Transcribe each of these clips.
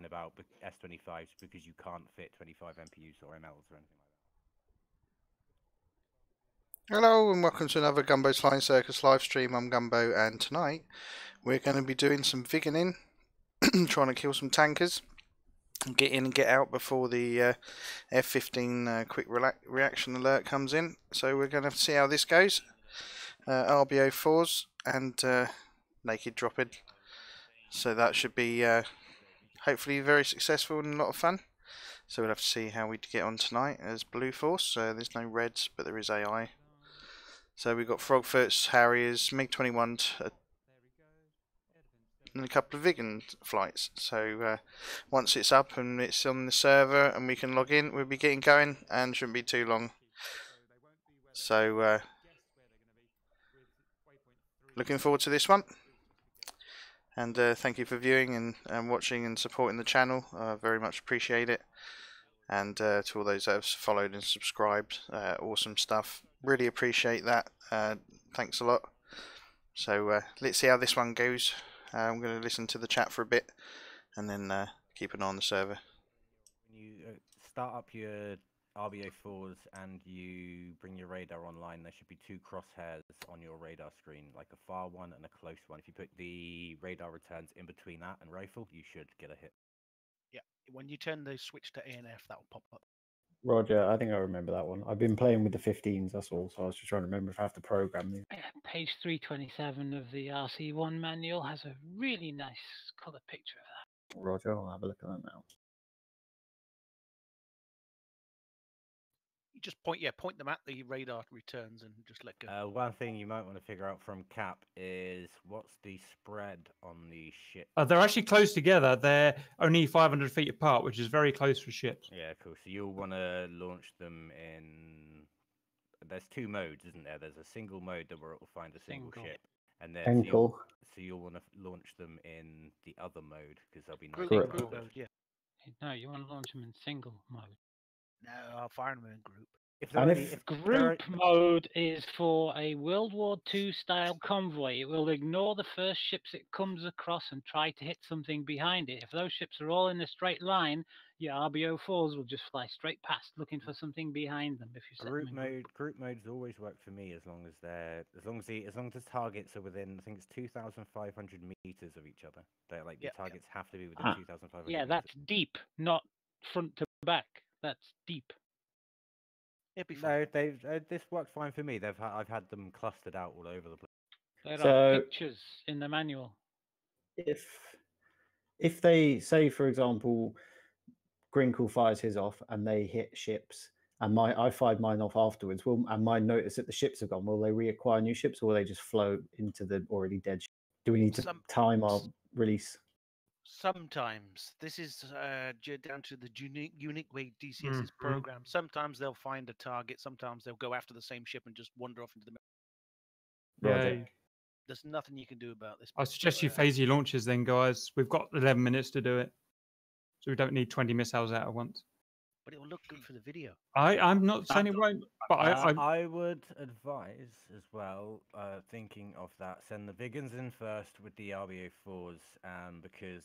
about S25s because you can't fit 25 MPUs or MLs or anything like that. Hello and welcome to another Gumbo's Flying Circus live stream. I'm Gumbo, and tonight we're going to be doing some Viggening, trying to kill some tankers, and get in and get out before the F-15 quick reaction alert comes in. So we're going to see how this goes. RBO4s and naked dropping. So that should be hopefully very successful and a lot of fun. So we'll have to see how we get on tonight as Blue Force. There's no reds, but there is AI. So we've got Frogfoots, Harriers, MiG-21s, and a couple of Viggen flights. So once it's up and it's on the server and we can log in, we'll be getting going and shouldn't be too long. So looking forward to this one. And thank you for viewing and watching and supporting the channel. Very much appreciate it. And to all those that have followed and subscribed, awesome stuff. Really appreciate that. Thanks a lot. So let's see how this one goes. I'm going to listen to the chat for a bit and then keep an eye on the server. When you start up your RBO4s and you bring your radar online, there should be two crosshairs on your radar screen, like a far one and a close one. If you put the radar returns in between that and rifle, you should get a hit. Yeah, when you turn the switch to ANF, that will pop up. Roger, I think I remember that one. I've been playing with the 15s, that's all, so I was just trying to remember if I have to program these. Page 327 of the RC1 manual has a really nice colour picture of that. Roger, I'll have a look at that now. You just point them at the radar returns and just let go. One thing you might want to figure out from Cap is what's the spread on the ship? They're actually close together. They're only 500 feet apart, which is very close for ships. Yeah, cool. So you'll want to launch them in... There's two modes, isn't there? There's a single mode that where it will find a single ship. And then so you'll want to launch them in the other mode, because they'll be group mode, yeah. No, you want to launch them in single mode. No, I'll fire them in group. If group mode is for a World War II style convoy, it will ignore the first ships it comes across and try to hit something behind it. If those ships are all in a straight line, your RBO4s will just fly straight past, looking for something behind them. If you set group modes always work for me as long as the targets are within, I think it's 2,500 meters of each other. They're like the targets have to be within 2,500. Yeah, that's deep, not front to back. That's deep. No, this worked fine for me. I've had them clustered out all over the place. There are pictures in the manual. If they say, for example, Grinkle fires his off and they hit ships, and I fired mine off afterwards, and mine notice that the ships have gone, will they reacquire new ships, or will they just float into the already dead ship? Do we need to time our release? Sometimes this is down to the unique way DCS is programmed. Sometimes they'll find a target. Sometimes they'll go after the same ship and just wander off into the middle. Yeah. There's nothing you can do about this. I suggest you phase your launches then, guys. We've got 11 minutes to do it, so we don't need 20 missiles out at once. But it will look good for the video. I'm not saying it won't, but I would advise as well, thinking of that, send the Viggens in first with the RBO4s, because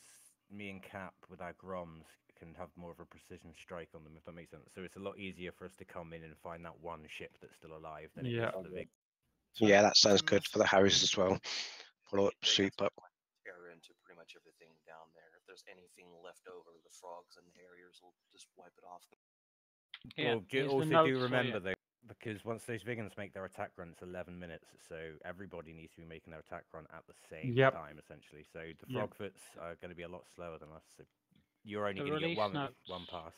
me and Cap with our Groms can have more of a precision strike on them, if that makes sense. So it's a lot easier for us to come in and find that one ship that's still alive than it is for the Viggen. Yeah, that sounds good for the Harriers as well. Follow up, sweep up. Tear into pretty much everything down there. If there's anything left over, the Frogs and the Harriers will just wipe it off. Yeah, well, also do remember though, because once those Viggens make their attack run, it's 11 minutes, so everybody needs to be making their attack run at the same time, essentially. So the Frogfoots are going to be a lot slower than us, so you're only going to get one pass.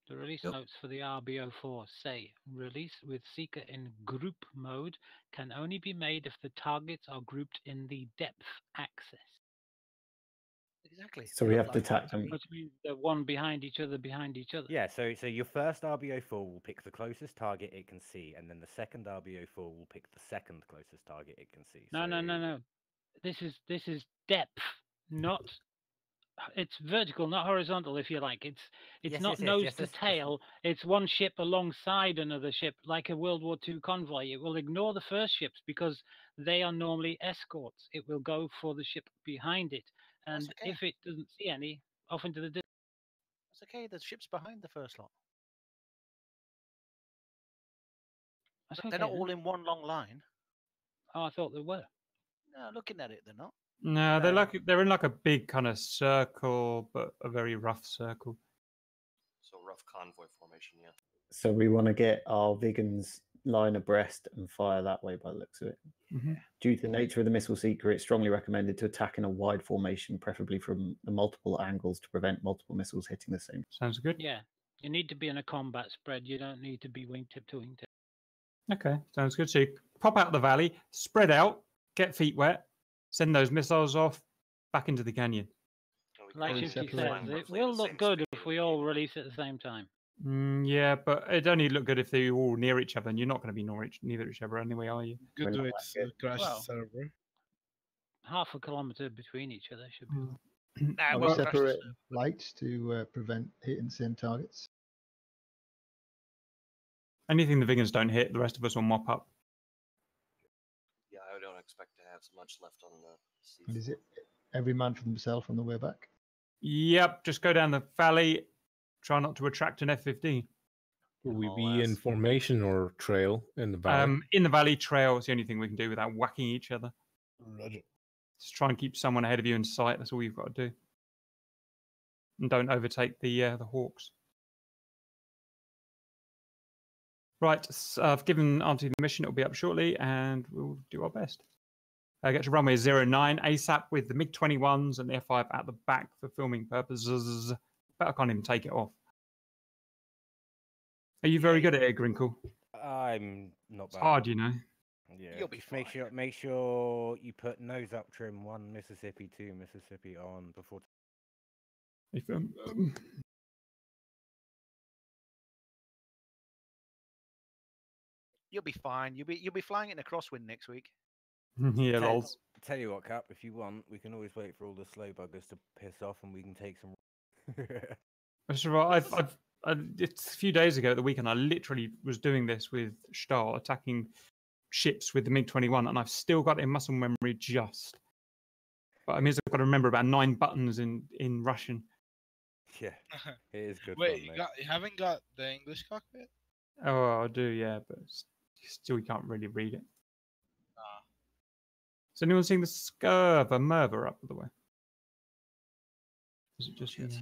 The release notes for the RBO4 say, release with Seeker in group mode can only be made if the targets are grouped in the depth axis. Exactly. So we have to attack them. Which means they're one behind each other, Yeah, so your first RBO4 will pick the closest target it can see, and then the second RBO4 will pick the second closest target it can see. No. This is depth, not... It's vertical, not horizontal, if you like. It's not nose to tail. It's one ship alongside another ship, like a World War II convoy. It will ignore the first ships because they are normally escorts. It will go for the ship behind it. And if it doesn't see any, off into the distance. It's okay. The ship's behind the first lot. That's They're okay, not then. all in one long line. Oh, I thought they were. No, looking at it, they're not. No, they're in like a big kind of circle, but a very rough circle. So rough convoy formation, yeah. So we want to get our Viggens line abreast and fire that way by the looks of it. Mm-hmm. Due to the nature of the missile seeker, it's strongly recommended to attack in a wide formation, preferably from the multiple angles to prevent multiple missiles hitting the same. Sounds good. Yeah, you need to be in a combat spread. You don't need to be wingtip to wingtip. Okay, sounds good. So you pop out the valley, spread out, get feet wet, send those missiles off back into the canyon. Like Probably Shifty fly says, it roughly will the look same good speed if as we the all cable. release at the same time. Yeah, but it'd only look good if they're all near each other, and you're not going to be near each other anyway, are you? Good way to crash Well, the server. Half a kilometer between each other should be. Nah, Are it we won't crash the separate server. lights to prevent hitting the same targets? Anything the Viggens don't hit, the rest of us will mop up. Yeah, I don't expect to have much left on the sea. And is it every man for themselves on the way back? Yep, just go down the valley. Try not to attract an F-15. Will we be in formation or trail in the valley? In the valley trail, it's the only thing we can do without whacking each other. Roger. Just try and keep someone ahead of you in sight. That's all you've got to do. And don't overtake the Hawks. Right, I've given Auntie the mission. It'll be up shortly, and we'll do our best. Get to runway 09 ASAP with the MiG-21s and the F-5 at the back for filming purposes. But I can't even take it off. Are you very good at it, Grinkle? I'm not It's bad. hard, you know. Yeah. You'll be just make sure you put nose up trim 1 Mississippi, 2 Mississippi on before. If, You'll be fine. You'll be flying it in a crosswind next week. yeah, lols. Tell you what, Cap, if you want, we can always wait for all the slow buggers to piss off, and we can take some. That's right. It's a few days ago at the weekend. I literally was doing this with Stahl, attacking ships with the MiG-21, and I've still got it in muscle memory just. But I mean, I've got to remember about 9 buttons in Russian. Yeah, it is good. Wait, fun, you mate. haven't got the English cockpit? Oh, I do, yeah, but still you can't really read it. Ah. Has anyone seen the Scurva Merva up the way? Is it just Yes.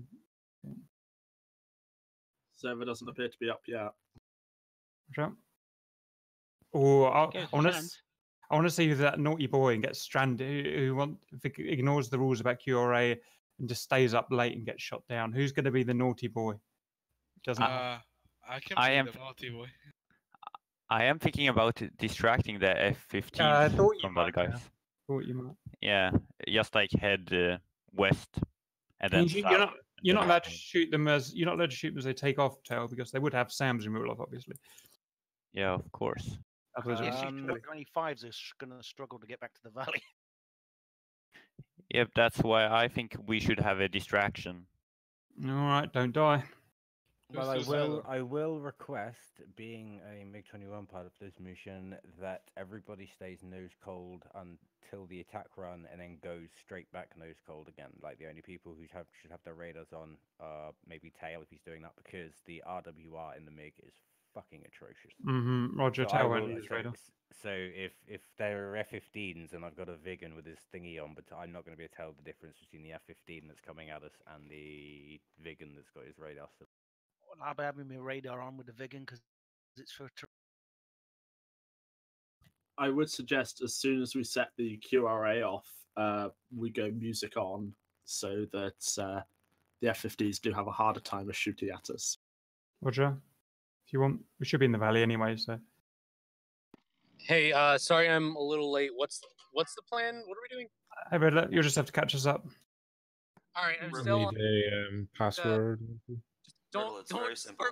Server doesn't appear to be up yet. Oh, I Give us a want to. chance. I want to see who that naughty boy and gets stranded, who ignores the rules about QRA and just stays up late and gets shot down. Who's going to be the naughty boy? Doesn't. I can be the naughty boy. I am thinking about distracting the F-15 I thought you from the other might, guys. yeah. Thought you might. Yeah, just like head west and then south. You're not allowed to shoot them as they take off tail because they would have SAMs in real life, obviously. Yeah, of course. F-25s are going to struggle to get back to the valley. Yep, that's why I think we should have a distraction. All right, don't die. Well, I will request, being a MiG-21 part of this mission, that everybody stays nose cold until the attack run, and then goes straight back nose cold again. Like the only people who should have their radars on, maybe Tail if he's doing that, because the RWR in the MiG is fucking atrocious. Roger, So Tail I won't will- use so- radar. So if there are F-15s and I've got a Viggen with his thingy on, but I'm not going to be able to tell the difference between the F-15 that's coming at us and the Viggen that's got his radar still. Well, I'll be having my radar on with the Viggen because it's for. I would suggest as soon as we set the QRA off, we go music on so that the F-50s do have a harder time of shooting at us. Roger, if you want, we should be in the valley anyway. So. Hey, sorry I'm a little late. What's the plan? What are we doing? Hey, Riddler, you'll just have to catch us up. All right, I'm We still. need a password. Riddle, it's very don't simple.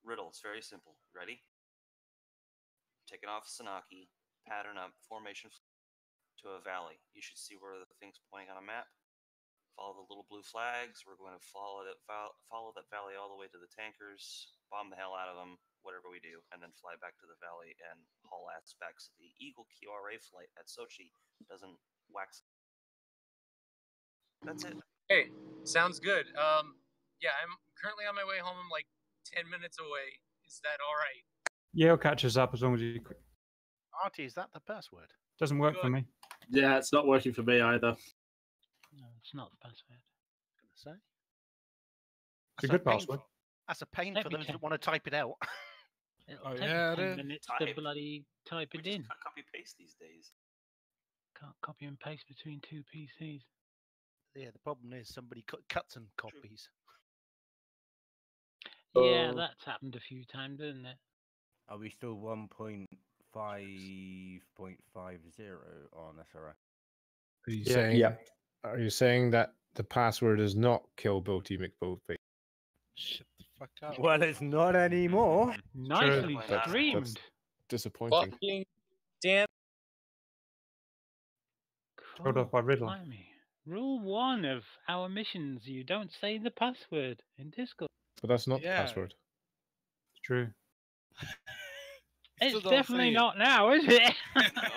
Riddle, it's very simple. Ready? Taking off Sanaki, pattern up, formation to a valley. You should see where the thing's pointing on a map. Follow the little blue flags. We're going to follow that valley all the way to the tankers, bomb the hell out of them, whatever we do, and then fly back to the valley and haul ass back so the Eagle QRA flight at Sochi doesn't wax. That's it. Hey, sounds good. Yeah, I'm currently on my way home. I'm like 10 minutes away. Is that all right? Yeah, it'll catch us up as long as you. Artie, is that the password? Doesn't work for me. Yeah, it's not working for me either. No, it's not the password. Say. It's a good password. That's a pain Let for me those check. that want to type it out. It'll Oh, take yeah, it 10 is. minutes to bloody type it in. Can't copy paste these days. Can't copy and paste between two PCs. Yeah, the problem is somebody cuts and copies. Yeah, that's happened a few times, isn't it? Are we still 1.5.50 on SRI? Are you Yeah. saying? Yeah. Are you saying that the password is not kill Boaty McBoatface? Shut the fuck up. Well, it's not anymore. Nicely That's streamed. disappointing. Fucking damn. Told off by Riddle. Blimey. Rule 1 of our missions: you don't say the password in Discord. But that's not Yeah. the password. It's true. It's don't definitely say it. not now, is it?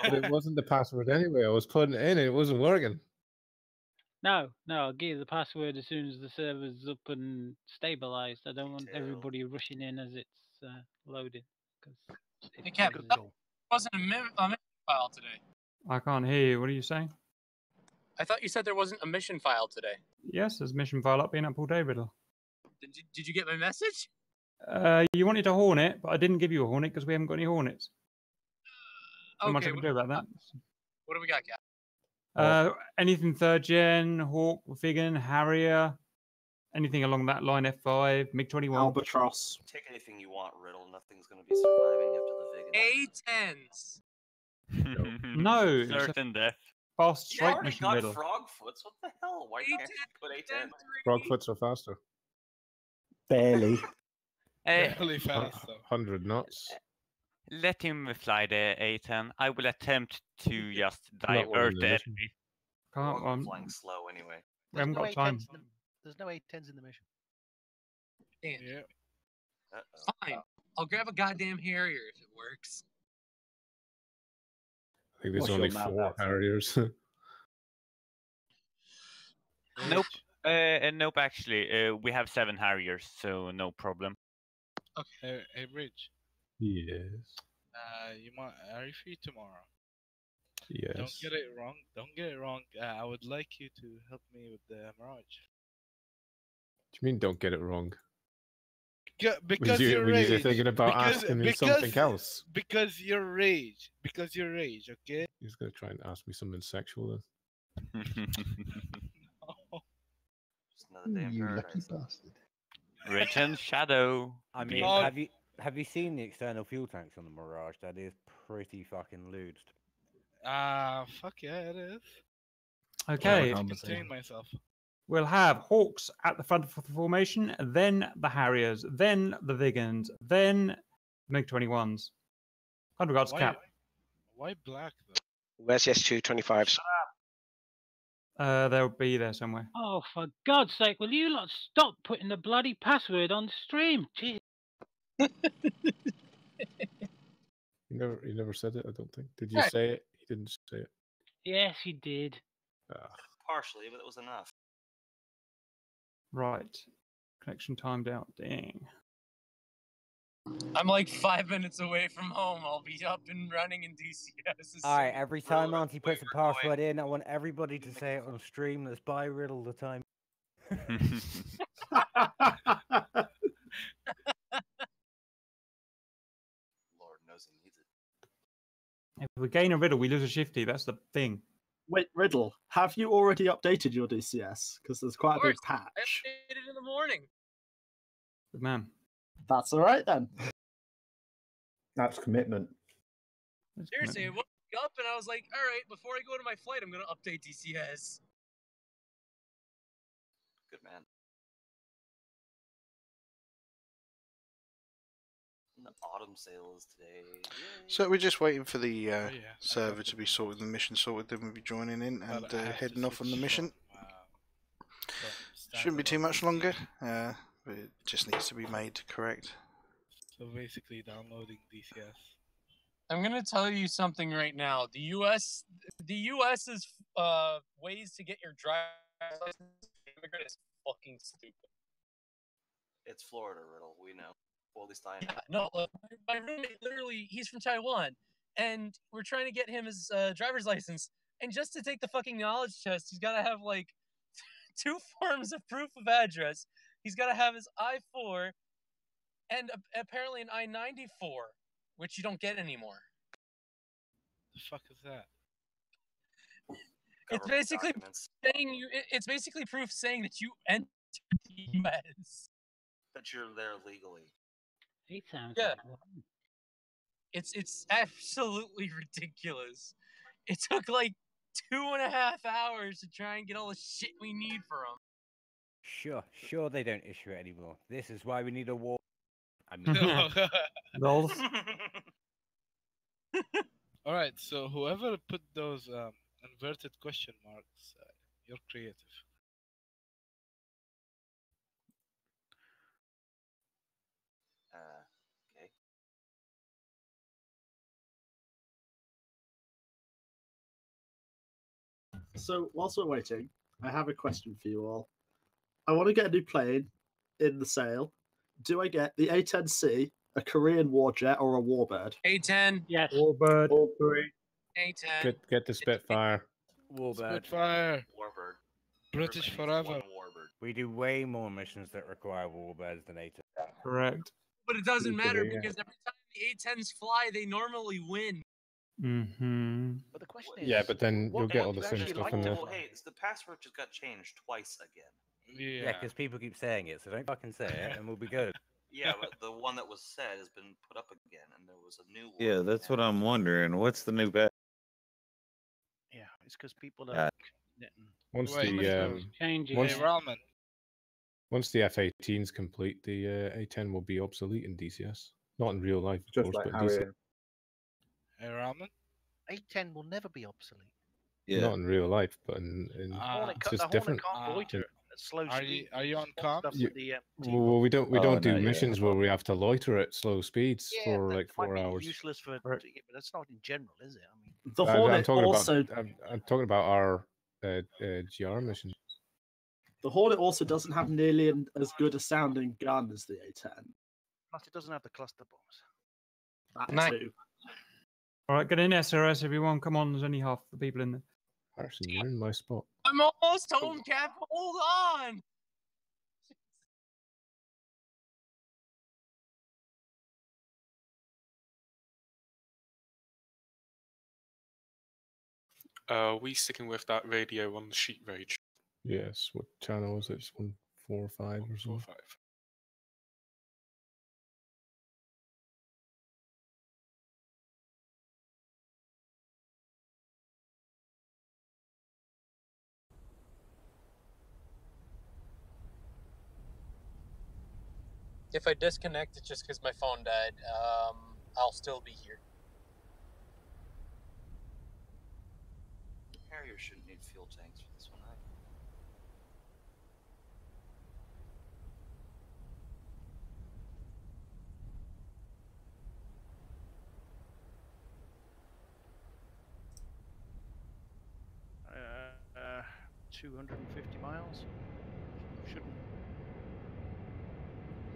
But it wasn't the password anyway. I was putting it in and it wasn't working. No, I'll give you the password as soon as the server's up and stabilized. I don't want everybody rushing in as it's loaded. Hey, Cap, that wasn't a mission file today. I can't hear you. What are you saying? I thought you said there wasn't a mission file today. Yes, there's mission file up, been up all day, Riddle. Did you get my message? You wanted a Hornet, but I didn't give you a Hornet because we haven't got any Hornets. Not much I Okay, can do about that. what do we got, Cap? Anything 3rd gen, Hawk, Viggen, Harrier, anything along that line, F5, MiG-21. Albatross. Take anything you want, Riddle. Nothing's going to be surviving after the Viggen. A-10s. No, it's a Certain death. fast You strike already mission, got Riddle. Frogfoots. What the hell? Why can't you put A10? Frogfoots are faster. Barely. Really fast, though. 100 knots. Let him fly the A10. I will attempt to just Not one of divert the the missions. enemy. Can't, I'm flying slow anyway. we haven't got time. There's no A10s in the mission. Damn. Yeah. Fine. I'll grab a goddamn Harrier if it works. I think there's What's only your map 4 out? Harriers. Nope. Nope, actually. We have 7 Harriers, so no problem. Okay, hey, Bridge. Yes. Are you free tomorrow? Yes. Don't get it wrong. Don't get it wrong. I would like you to help me with the Mirage. What do you mean don't get it wrong? Because were you're you rage. thinking about asking me something else? Because you're rage. Because you're rage, okay? He's going to try and ask me something sexual then. Just another day in You lucky paradise. bastard. Rich and Shadow. I mean, Oh. have you seen the external fuel tanks on the Mirage? That is pretty fucking lewd. Fuck yeah, it is. Okay. I can't contain myself. We'll have Hawks at the front of the formation, then the Harriers, then the Viggens, then the MiG-21s. Kind regards, Cap. Why black, though? Where's the S225s? They'll be there somewhere. Oh, for God's sake, will you lot stop putting the bloody password on the stream? Jeez. You never said it, I don't think. Did you Right. say it? He didn't say it. Yes, he did. Partially, but it was enough. Right. Connection timed out. Dang. I'm like 5 minutes away from home. I'll be up and running in DCS. Alright, every time Auntie puts a password in, I want everybody to say it on stream. Let's buy Riddle the time. Lord knows he needs it. If we gain a Riddle, we lose a Shifty. That's the thing. Wait, Riddle, have you already updated your DCS? Because there's quite a big I patch. updated it in the morning. Good man. That's all right then. That's commitment. Seriously, I woke up and I was like, all right, before I go to my flight, I'm going to update DCS. Good man. And the autumn sale is today. Yay. So we're just waiting for the yeah. server to be sorted, the mission sorted, then we'll be joining in and heading off on the mission. Shouldn't be too much longer, but it just needs to be made correct. So basically downloading DCS. I'm going to tell you something right now. The US's ways to get your driver's license immigrant is fucking stupid. It's Florida, Riddle. We know. Well, at least I know. Yeah, no, my roommate literally, he's from Taiwan, and we're trying to get him his driver's license. And just to take the fucking knowledge test, he's got to have like 2 forms of proof of address. He's got to have his I-4 and apparently an I-94, which you don't get anymore. The fuck is that? It's basically saying you. It's basically proof saying that you entered the U.S. That you're there legally. He sounds Yeah. like one. It's absolutely ridiculous. It took like 2.5 hours to try and get all the shit we need for them. Sure they don't issue it anymore. This is why we need a war. I mean, Rolls. All right, so whoever put those inverted question marks, you're creative. Okay. So whilst we're waiting, I have a question for you all. I want to get a new plane in the sale. Do I get the A-10C, a Korean war jet, or a warbird? A-10. Yes. Warbird. All three. A-10. Get the Spitfire. Warbird. Spitfire. Warbird. British Everybody needs forever. one Warbird. We do way more missions that require warbirds than A-10. Correct. But it doesn't matter Yeah. because every time the A-10s fly, they normally win. Mm-hmm. But the question is, Yeah, but then what you'll get would all the you same actually stuff like in to there. Well, hey, the password just got changed twice again. Yeah, because people keep saying it, so don't fucking say it, and we'll be good. Yeah, but the one that was said has been put up again, and there was a new one. Yeah, that's what I'm wondering. What's the new bet? Yeah, it's because people are. Once Wait, the changing. once, Hey, Ramen. once the F-18 is complete, the A-10 will be obsolete in DCS. Not in real life, of Just course, like but in how DCS. it- Hey, Ramen. A10 will never be obsolete. Yeah. Not in real life, but in Hornet it's can't, the just Hornet different. can't loiter. It slows Are you on stuff comms? with the, Well, we don't Oh, do no, yeah. missions where we have to loiter at slow speeds yeah, for that like might 4 be hours. useless for, yeah, but that's not in general, is it? I mean, The I'm Hornet talking also about I'm talking about our GR mission. the Hornet also doesn't have nearly as good a sounding gun as the A-10. plus it doesn't have the cluster bombs. That too. All right, get in SRS, everyone. Come on, there's only half the people in there. Harrison, you're in my spot. I'm almost home, Cap. Hold on. Are we sticking with that radio on the sheet rage? Yes. What channel is it? It's 145 or something. 4-5. If I disconnect, it's just because my phone died. I'll still be here. Harrier shouldn't need fuel tanks for this one, right? Uh, 250 miles. Shouldn't.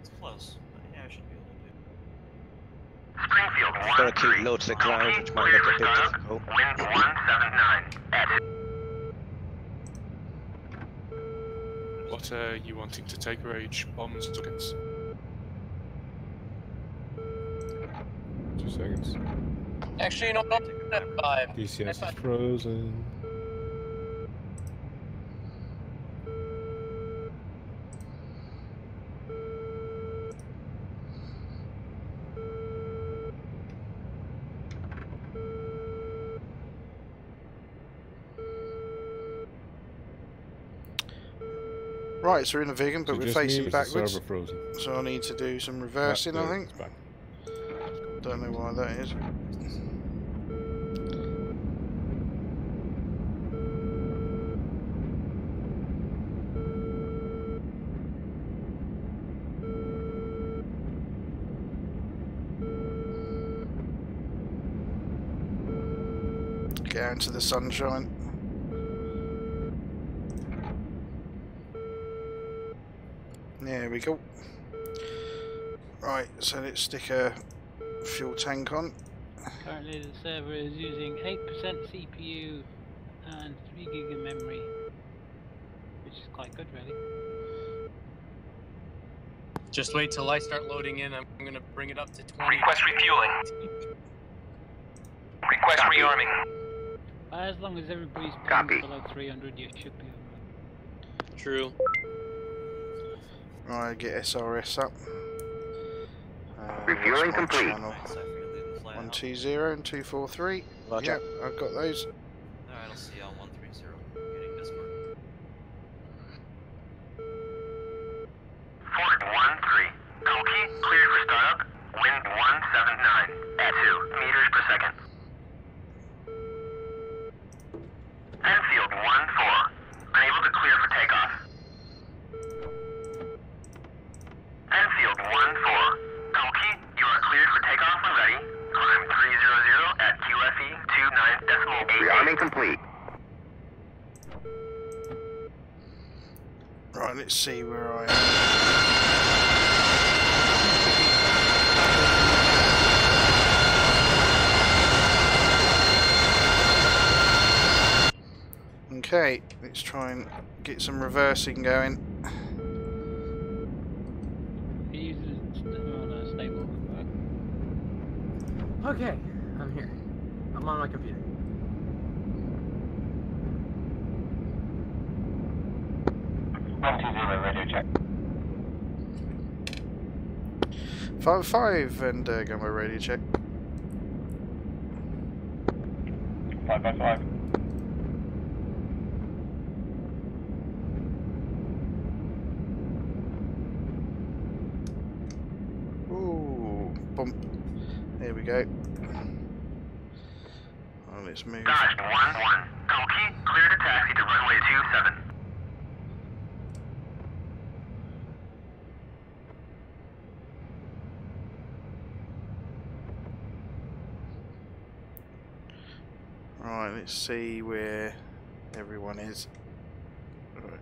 It's close, but yeah, I should be able to do. Springfield 1-3. Got to keep low to the ground, which might make it a bit difficult. Wind 179. What are you wanting to take rage? Bombs, tickets? 2 seconds. Actually, you know what? At 5. DCS is frozen. Right, so we're in a Viggen, but So we're just me, facing or is the backwards. server frozen? So I need to do some reversing, I think. It's back. Don't know why that is. Get out into the sunshine. There we go. Right, so let's stick a fuel tank on. Currently the server is using 8% CPU and 3 gig of memory, which is quite good really. Just wait till I start loading in. I'm gonna bring it up to 20. Request refueling. Request rearming. As long as everybody's Copy. below 300, you should be alright. True. Right, get SRS up. Refueling what's my complete. channel? 120 and 243. Roger. Yep, I've got those. Alright, I'll see you on 130. Getting this one. Ford 1-3. Kalki, cleared for startup. Wind 179 at 2 meters per second. Enfield 1-4. Unable to clear for takeoff. Enfield 1-4. Kalki, you are cleared for takeoff when ready. Climb 300 at QFE 29.8. Rearming complete. Right, let's see where I am. Okay, let's try and get some reversing going. He uses on a stable. Okay, I'm here. I'm on my computer. Radio check. 5-5 and Gumbo radio check. 5-5. Ooh, bump. There we go. Oh, let's move. Dodged 1-1. Kalki, cleared a taxi to runway 27. Right, let's see where everyone is. Right.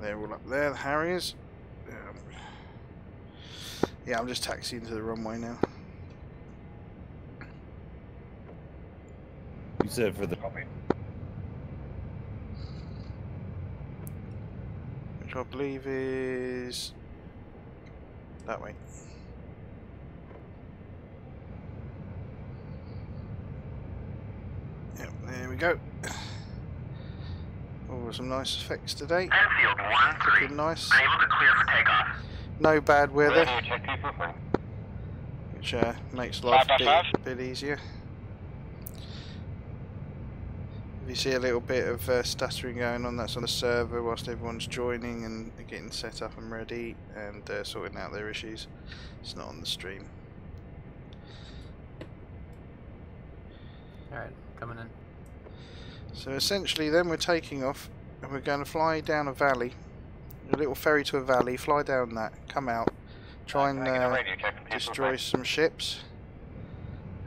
They're all up there, the Harriers. Yeah, I'm just taxiing to the runway now. You said for the Which I believe is that way. Yep, there we go. Oh, some nice effects today. Enfield 1-3. Looking nice. Unable to clear for takeoff. No bad weather, Radio check people. which makes life a 5-5. bit easier. If you see a little bit of stuttering going on, that's on the server whilst everyone's joining and getting set up and ready and sorting out their issues. It's not on the stream. Alright, coming in. So essentially then we're taking off and we're going to fly down a valley, a little ferry to a valley, fly down that, come out, try and destroy some ships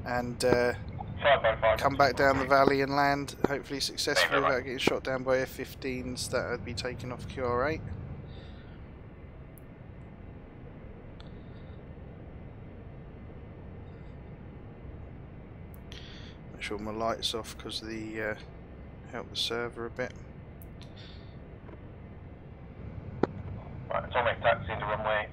and come back down the valley and land, hopefully successfully without getting shot down by F-15s that would be taking off QR8. Make sure my light's off because the help the server a bit. Right, it's almost taxi into runway.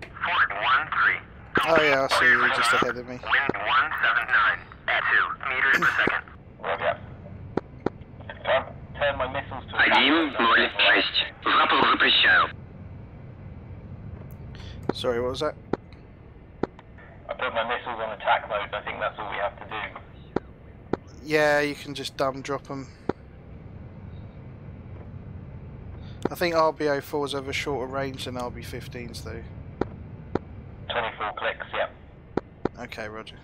Ford 1-3. Oh yeah, I see you just ahead of me. Wind 179 at 2 meters per second. Roger. Turn my missiles to 1-0-6. Запуск запрещаю. Sorry, what was that? I put my missiles on attack mode. I think that's all we have to do. Yeah, you can just dumb drop them. I think RB04s have a shorter range than RB15s though. 24 clicks, yeah. Okay, roger.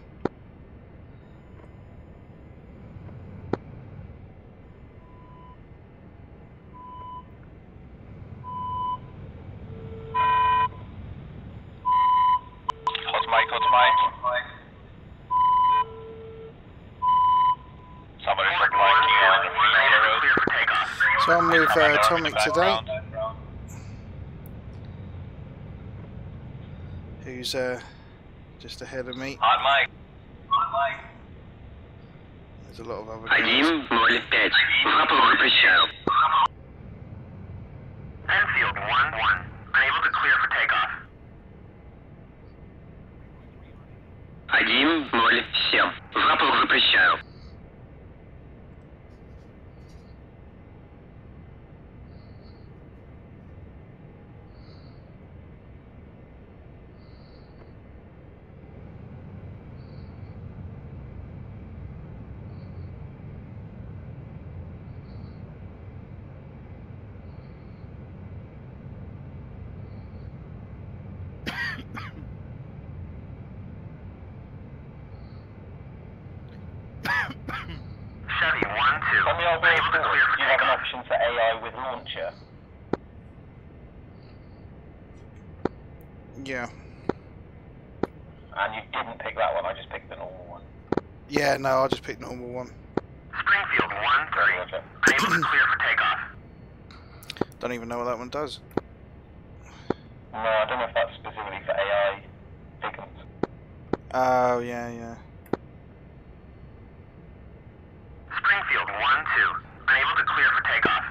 What's Mike? Somebody's replied to you on the So I'm with Atomic today. Who's just ahead of me. Hot mic. There's a lot of other guys. 1-0-5. Запуск запрещаю. Enfield 1-1. Unable to clear for takeoff. 1-0-7. Запуск запрещаю. Chevy 1-2. On the old Unable to clear for you have an takeoff. option for AI with launcher. Yeah. And you didn't pick that one, I just picked the normal one. Yeah, no, I'll just pick normal one. Springfield 1-3. Unable to clear for takeoff. Don't even know what that one does. No, I don't know if that's specifically for AI Viggens. Oh, yeah, yeah. Springfield 1-2. Unable to clear for takeoff.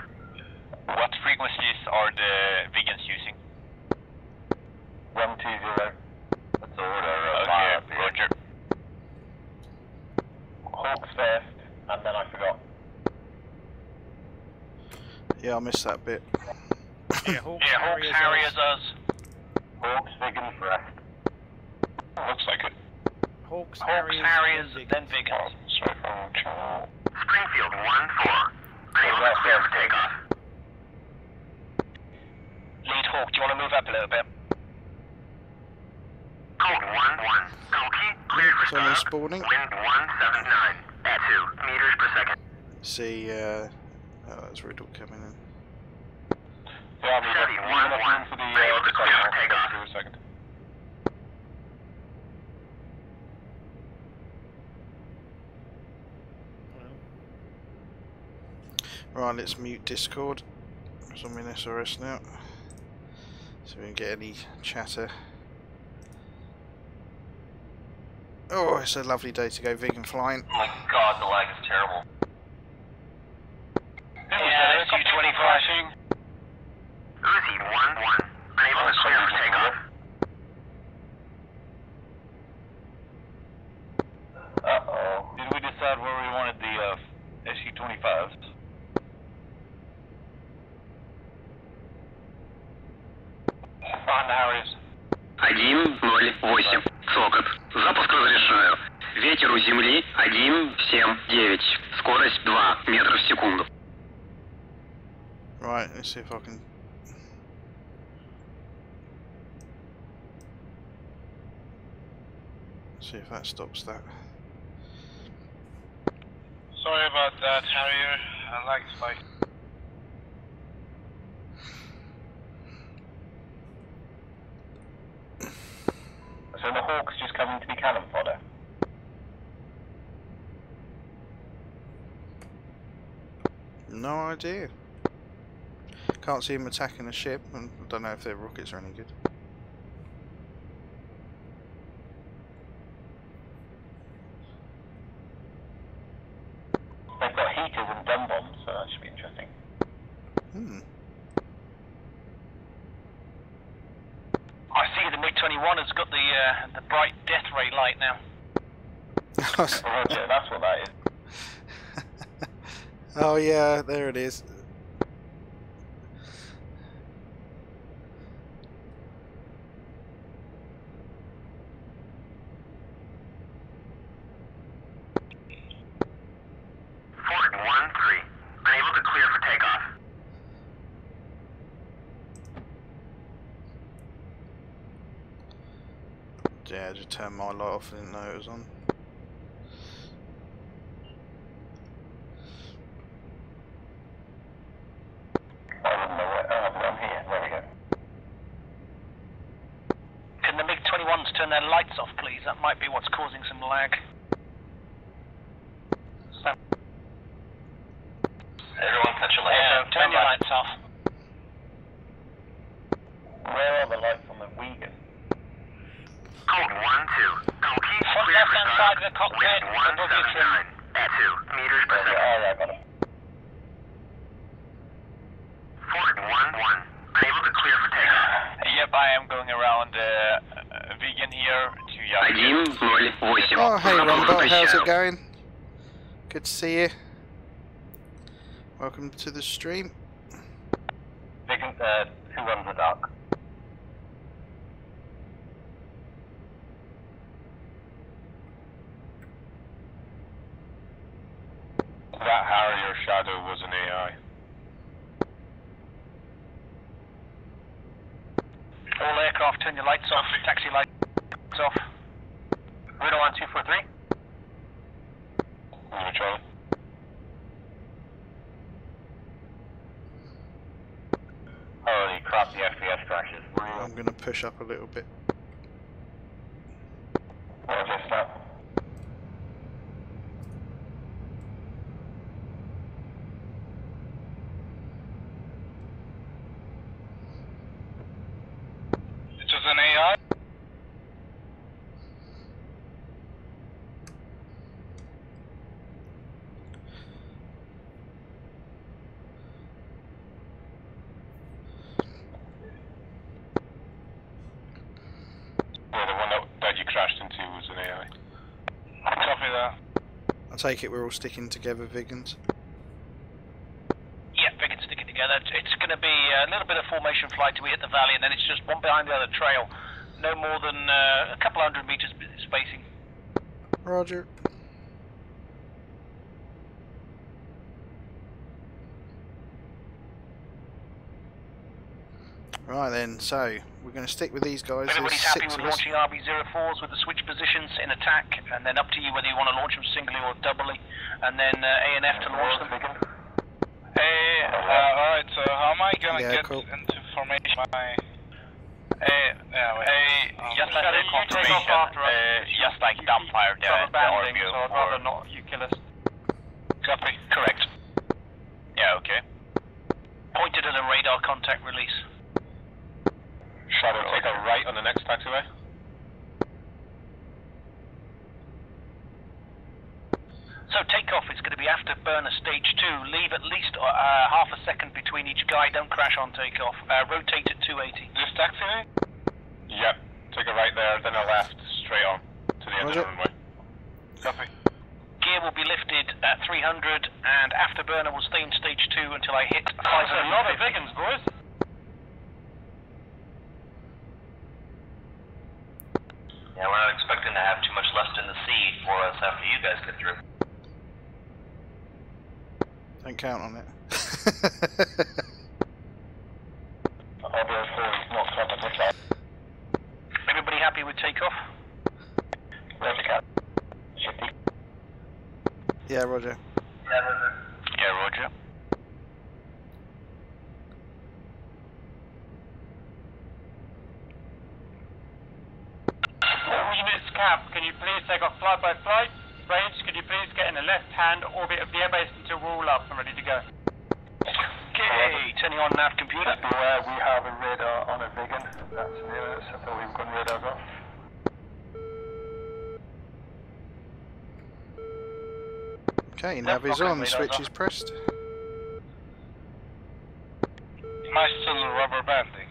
What frequencies are the Viggens using? 120. That's order. Okay, roger. Hawks first, and then I forgot. Yeah, I missed that bit. Yeah, Hawks, Harriers us. Hawks, Viggen first. Looks like it. Hawks, Harriers, then Viggens. Springfield 1-4. Unable to clear for takeoff. Lead Hawk, do you want to move up a little bit? Cold 1-1. Kalki, cleared for So no startup. spawning. Wind 179 at 2 meters per second. See, oh, that's Riddle coming in. Chevy 1-1. Unable to clear for takeoff. Right, let's mute Discord. Because I'm in SRS now. So we don't get any chatter. Oh, it's a lovely day to go vegan flying. Oh my god, the lag is terrible. Yeah, SU-20 flashing. Uzi 1-1. Unable to clear for takeoff. Uh-oh. Did we decide where we wanted the SU-25s? Find the Harriers. 1-0-8. Circus. Запуск разрешаю. Ветер у земли 1-7-9. Скорость 2 метра в секунду. Right, let's see if I can... See if that stops that. Sorry about that, Harrier. I like spike. So the Hawk's just coming to be cannon fodder? No idea. Can't see him attacking the ship, and I don't know if their rockets are any good. They've got heaters and dumb bombs, so that should be interesting. Hmm. I see the MiG-21 has got the bright death ray light now. Roger, that's what that is. Oh yeah, there it is. Fort 1-3. Unable to clear for takeoff. Yeah, I just turned my light off, I didn't know it was on. I'm here, there we go. Can the MiG-21s turn their lights off, please? That might be what's causing some lag. Everyone touch a light. Yeah, turn lights off. Where are the lights on the Viggen? Code 1-2. Kalki, Front clear left for hand start. side of the cockpit, Wind above your trim. 179 at 2 meters per second. Alright, got it. Ford 1-1. Unable to clear for takeoff. Yep, I am going around Viggen here to Yaki. Oh, hey Rombot, how's it going? Good to see you. Welcome to the stream. Viggen, who runs the dock? That Harrier shadow was an AI. All aircraft, turn your lights off. Taxi lights off. Radar 1243. Charlie. Holy crap, the FPS crashes. I'm going to push up a little bit. Roger, stop. It was an AI? Yeah, the one that you crashed into was an AI. Copy that. I take it we're all sticking together, Viggens. Yeah, Viggen sticking together. It's going to be a little bit of formation flight till we hit the valley, and then it's just one behind the other trail. No more than a couple 100 meters spacing. Roger. Right then, so we're going to stick with these guys. Everybody's There's happy 6 with of us. launching RB-04s with the switch positions in attack, and then up to you whether you want to launch them singly or doubly, and then A&F to launch them. Hey, alright, so how am I gonna Yeah, get cool. into formation? Just like the confirmation, just like dumbfire the RBO or you kill us. Copy. Correct. Yeah, okay. Pointed at a radar contact release. Shadow, take a right on the next taxiway. So takeoff is going to be after burner stage 2. Leave at least half a second between each guy. Don't crash on takeoff. Rotate at 280. This taxiway? Yep. Take a right there, then a left, straight on to the end of the runway. Copy. Gear will be lifted at 300, and afterburner will stay in stage 2 until I hit 550. That's a lot of Viggens, boys. Yeah, we're not expecting to have too much left in the sea for us after you guys get through. Don't count on it. Everybody happy with takeoff? Yeah, Roger. Yeah, Roger. Units Cap, can you please take off flight by flight? Range, could you please get in the left-hand orbit of the airbase until we're all up and ready to go? Okay, turning on nav computer. We have a radar on a Viggen. That's near us. I thought we were going radars off. Okay, nav is on, switch is pressed. Am I still rubber banding?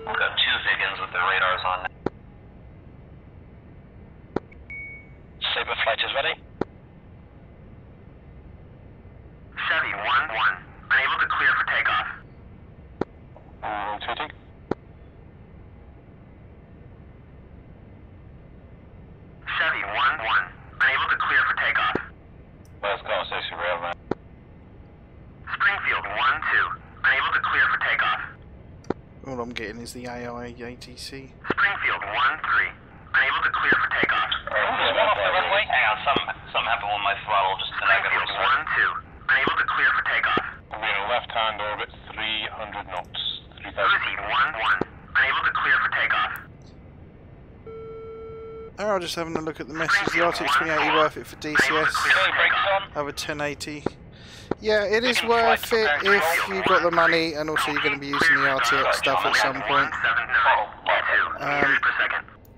We've got 2 Viggens with their radars on. Saber flight is ready. Chevy 1-1. Unable to clear for takeoff. Rotating. Chevy 1-1. Unable to clear for takeoff. Let's go, station railman. Springfield 1-2. Unable to clear for takeoff. All I'm getting is the AI ATC. Springfield 1-3. Unable to clear for takeoff. Hang on, something happened with my throttle. Just Springfield 1-2. Unable to clear for takeoff. We're in left-hand orbit, 300 knots. 3,000. Uzi 1-1. Unable to clear for takeoff. Oh, just having a look at the message. The RTX 2080 worth it for DCS. Over 1080. Yeah, it is worth it if you've got the money, and also you're going to be using the RTX stuff at some point.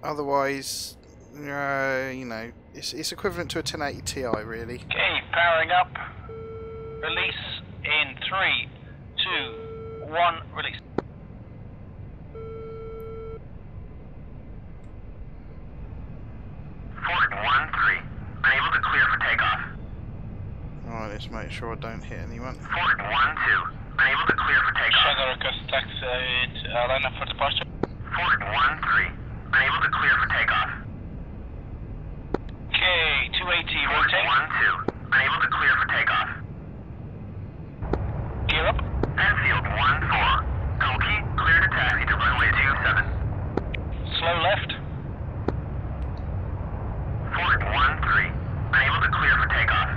Otherwise, you know, it's equivalent to a 1080 Ti, really. Okay, powering up. Release in 3, 2, 1. Release. Fort 1-3. Unable to clear for takeoff. Alright, let's make sure I don't hit anyone. Fort 1-2. Unable to clear for takeoff. Sugar request taxi line up for departure. Fort 1-3. Unable to clear for takeoff. Okay, 280 Fort rotate. 1-2. Unable to clear for takeoff. Gear up. Enfield 1-4. Koki, clear to taxi to runway 27. Slow left. Fort 1-3. Unable to clear for takeoff.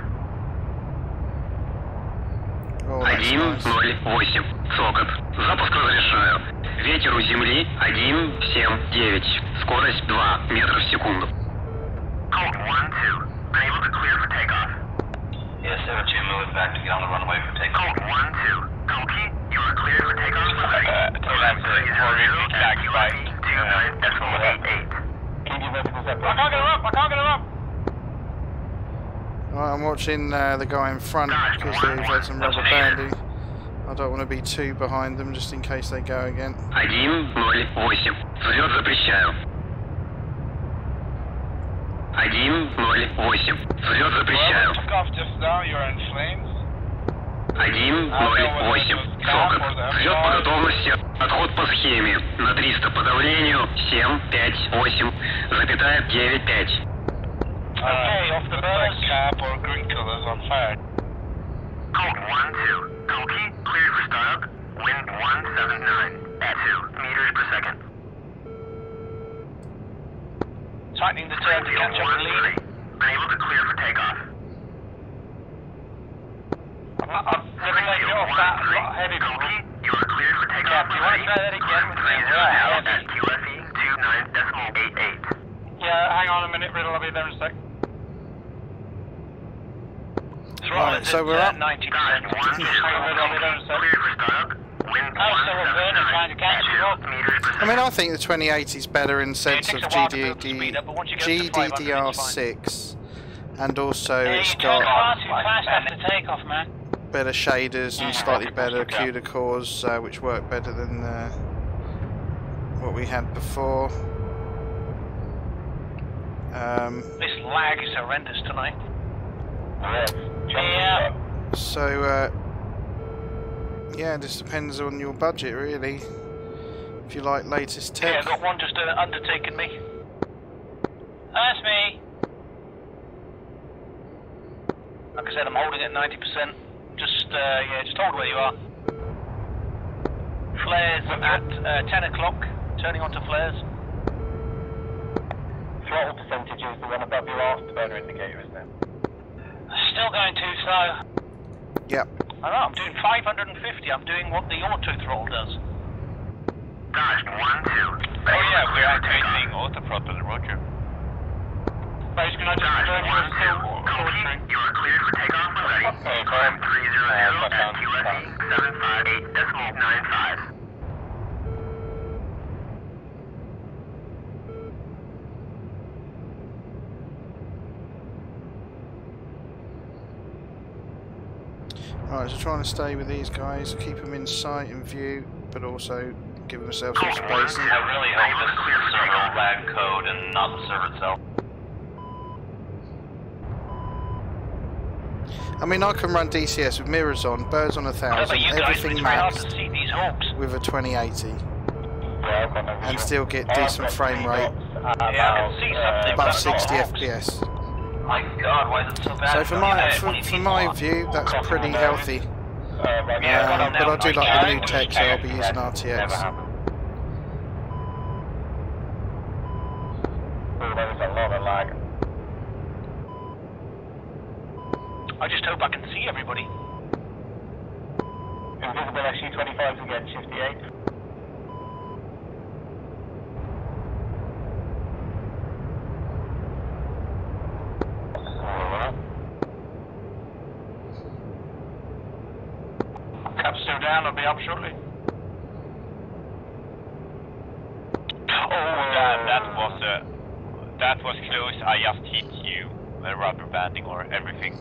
1-0-8. Сокот. Запуск разрешаю. Ветер у земли 1-7-9. Скорость 2 метра в секунду. Code 1-2. Unable to clear for takeoff. Yes, 72 moving back to get on the runway for takeoff. Code 1-2. Koki, you are cleared for takeoff. Climb 300 at QFE 29.88. I can't get her up! I can't get her up! Right, I'm watching the guy in front because they've had some rubber banding. I don't want to be too behind them just in case they go again. 1-0-8. Взлет запрещаю. 1-0-8. Взлет запрещаю. 1-0-8. Сокот. Взлет по готовности. Отход по схеме. На 300 по давлению. 7-5-8,9-5. Okay, off the burners. Cap or green colors on fire. Code 1-2. Koki, cleared for startup. Wind 179 at 2 meters per second. Tightening the turn to catch up the lead. Unable to clear for takeoff. I'm never taking off that heavy. Koki, you are cleared for takeoff. Yeah, do you want to try that again? 300 at QFE 29.88. Yeah, hang on a minute, Riddle, I'll be there in a sec. Right, so we're up. 90%. Hang on, Riddle, I'll be there in a sec. Cleared for startup. Wind Oh, so we're burning, trying to catch you up. I mean, I think the 2080 is better in sense of GDDR6, and also it's got Far too fast after takeoff, man. better shaders and slightly better CUDA cores, which work better than what we had before. This lag is horrendous tonight. Yeah. So, yeah, it just depends on your budget, really. If you like latest tech. Yeah, I've got one just undertaken me. That's me. Like I said, I'm holding at 90%. Just, yeah, just hold where you are. Flares at 10 o'clock. Turning onto flares. Throttle percentage is the one above your afterburner indicator, isn't it? Still going too slow. Yep. I know, I'm doing 550. I'm doing what the auto throttle does. Dodge 1-2. Oh yeah, we're activating auto throttle, roger. Base, can I just return you until Koki, you are cleared for takeoff when ready. Climb 300 at QFE 758.95. Alright, so trying to stay with these guys, keep them in sight and view, but also give themselves some space. I really hope this is the server lag code and not the server itself. I mean, I can run DCS with mirrors on, birds on 1,000, everything maxed with a 2080, and still get decent frame rate, above 60 FPS. My God, why is it so bad? So for my view, that's pretty healthy. But I do like the new tech, so I'll be using RTX. There was a lot of lag. I just hope I can see everybody. Invisible SU-25s again, shift the 8. down. I'll be up shortly. Oh damn, that was close. I just hit you. Rubber banding or everything.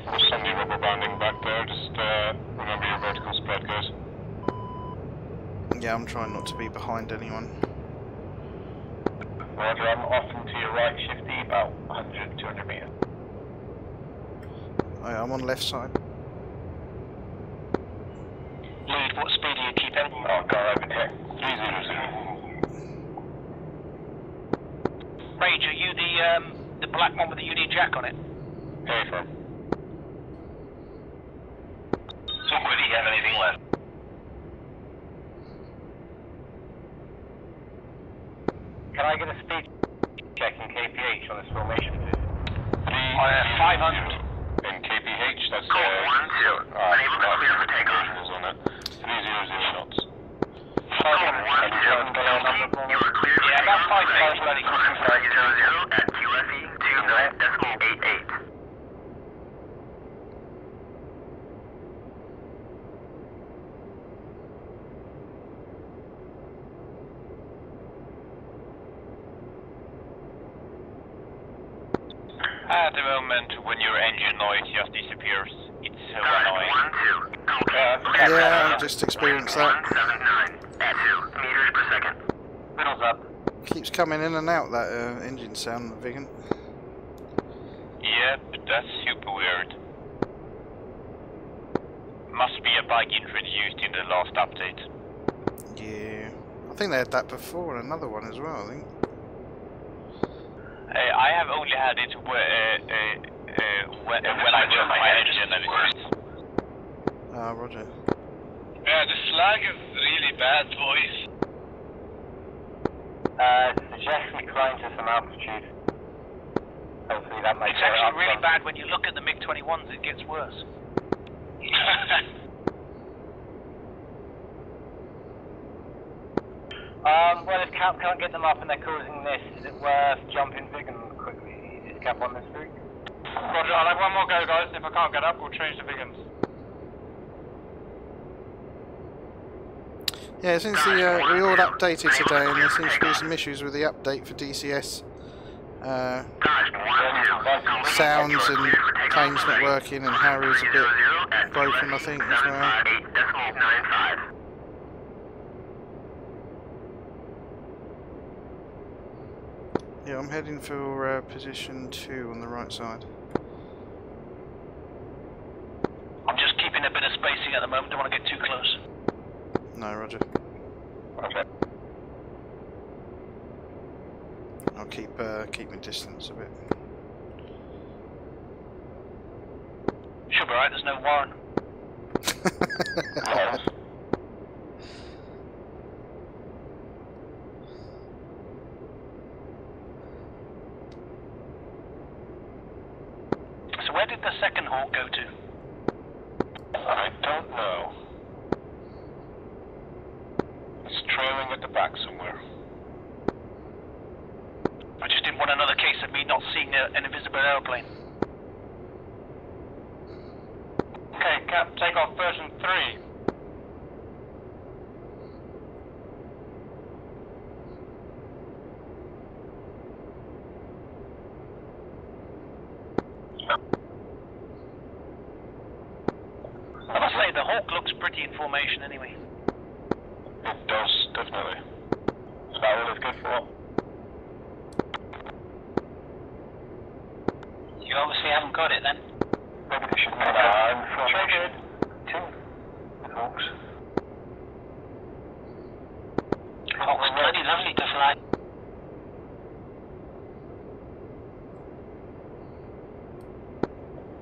We'll send you rubber banding back there. Just remember your vertical spread, guys. Yeah, I'm trying not to be behind anyone. Roger, I'm off and to your right, shifty, about 100, 200 metres. Oh, yeah, I'm on left side. Lead, what speed are you keeping? Oh, go over here. 300. Rage, are you the black one with the Union Jack on it? Hey, firm. So, do you have anything left? Can I get a speed check in KPH on this formation, please? 500. In KPH, that's Code 1-2. Unable to clear for takeoff. on it. 300 knots. Code 1-2. You are clear for takeoff. Ready. Climb 500 at QFE 29.88. At the moment, when your engine noise just disappears, it's so annoying. 1-2. Yeah, I just experienced that. 179 at 2 meters per second. Middle's up. Keeps coming in and out, that engine sound, the Viggen. Yep, that's super weird. Must be a bug introduced in the last update. Yeah. I think they had that before, another one as well, I think. I have only had it when I turn my engine and it's... Ah, roger. Yeah, the slag is really bad, boys. Suggest we climb to some altitude. Hopefully that makes it. It's actually really bad when you look at the MiG-21s, it gets worse. Well, if Cap can't get them up and they're causing this, is it worth jumping Viggen quickly? Is Cap on this route? Roger, I'll have one more go, guys. If I can't get up, we'll change the Viggens. Yeah, since we all updated today, and there seems to be some issues with the update for DCS. Sounds and planes not working, and Harry's a bit broken, I think, as well. Yeah, I'm heading for position 2 on the right side. I'm just keeping a bit of spacing at the moment, don't want to get too close. No, roger. Okay. I'll keep my distance a bit. Should be right, there's no warrant. So where did the second hawk go to? I don't know. It's trailing at the back somewhere. I just didn't want another case of me not seeing an invisible aeroplane. Okay, Cap, take off version 3. I must say, the Hawk looks pretty in formation anyway. It does, definitely. Is that all it's good for? You obviously haven't got it then. Maybe they should make our own Triggered. Two Hawks. Hawk's bloody lovely to fly.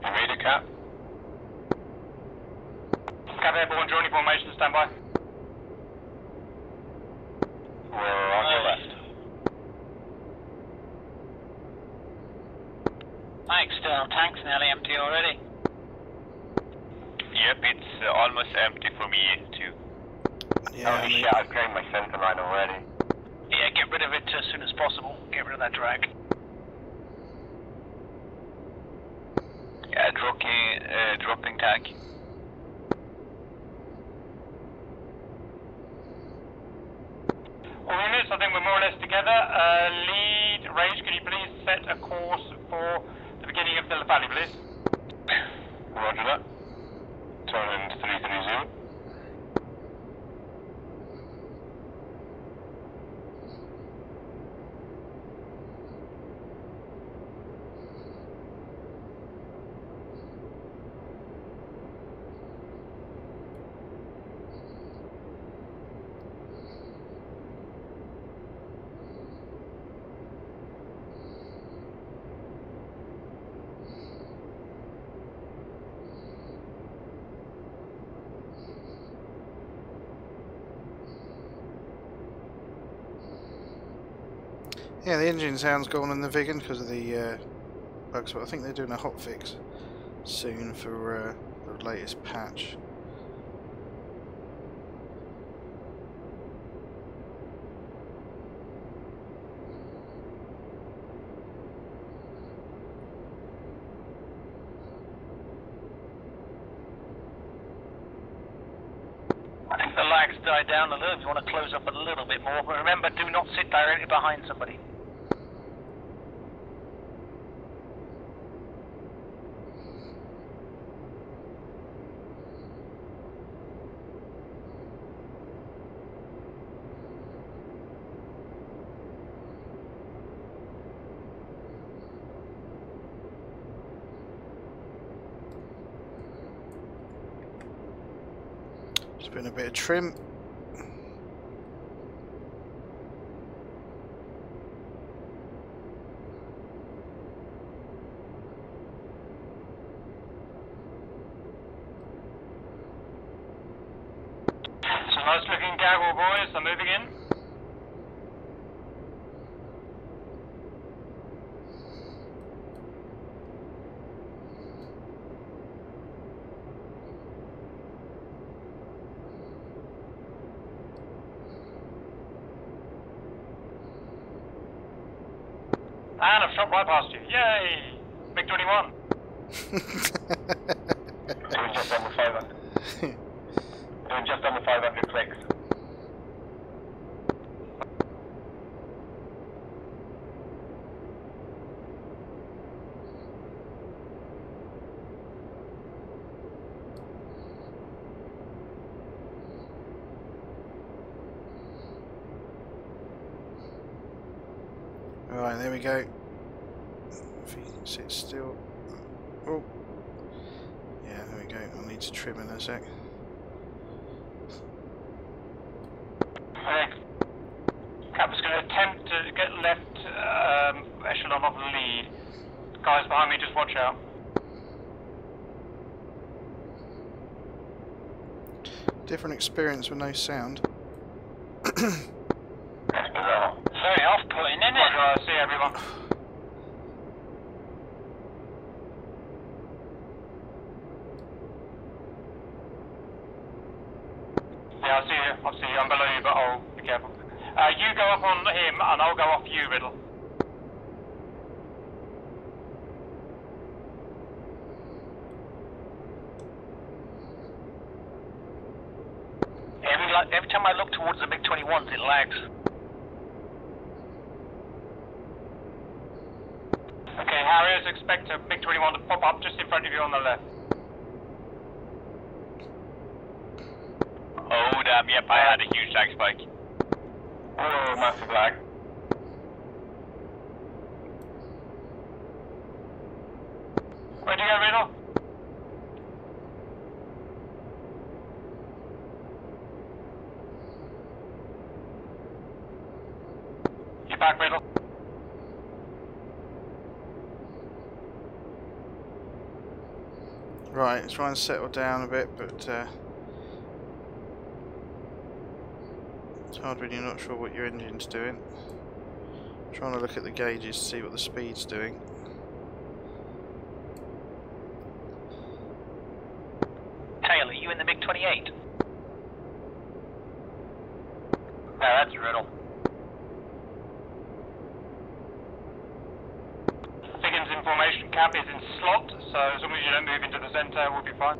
You made it, Cap? Cap airborne, joining formation, stand by. We're on your left. My external tank's nearly empty already. Yep, it's almost empty for me too. Yeah, Holy shit, I've drained my center line already. Yeah, get rid of it as soon as possible. Get rid of that drag. Yeah, dropping tank. Circus, I think we're more or less together. Lead, Rage, can you please set a course for the beginning of the valley, please? Roger that. Turn in 330. Yeah, the engine sound's gone in the Viggen because of the bugs, but I think they're doing a hotfix soon for the latest patch. I think the lag's died down a little. If you want to close up a little bit more, but remember, do not sit directly behind somebody. Just putting a bit of trim. It's a nice looking gaggle, boys. I'm moving in. And I've shot right past you. Yay! Big 21. Doing just under 500. Doing just under 500 clicks. Right, there we go. If he sits still. Oh. Yeah, there we go. I'll need to trim in a sec. Okay. Captain's going to attempt to get left echelon off the lead. Guys behind me, just watch out. Different experience with no sound. Very off-putting, isn't it? I see everyone. Yeah, I see you. I see you. I'm below you, but I'll be careful. You go up on him, and I'll go off you, Riddle. Every time I look towards the MiG-21s, it lags. Okay, Harriers, expect a MiG-21 to pop up just in front of you on the left. Oh damn, yep, I had a huge lag spike. Oh, massive lag. Where'd you go, Riddle? You're back, Riddle. Right, let's try and settle down a bit, but it's hard when you're not sure what your engine's doing. Trying to look at the gauges to see what the speed's doing. Taylor, you in the MiG-28? No, that's Riddle. Viggen's information cap is in slot, so as long as you don't move into the center, we'll be fine.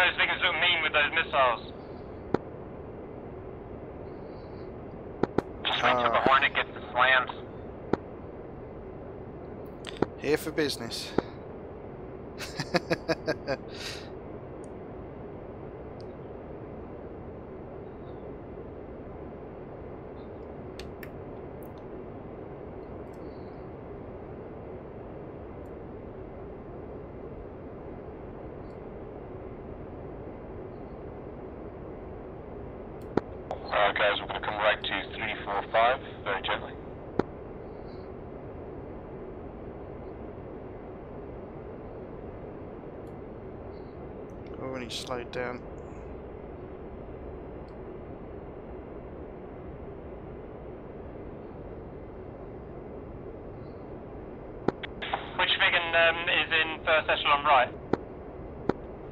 those Viggins look mean with those missiles. Just wait till the Hornet gets the slams. Here for business. Alright guys, we're going to come right to 345, very gently. Oh, and he slowed down. Which Viggen is in first echelon right?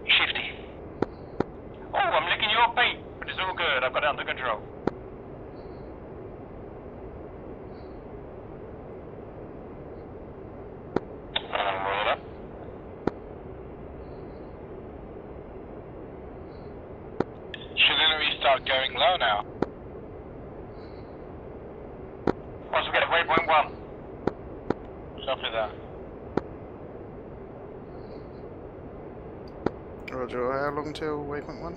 Shifty. Oh, I'm licking your feet, but it's all good. I've got it under control. Roll it up. Should enemy start going low now? Once we get to waypoint 1. Copy that. Roger, how long till waypoint 1?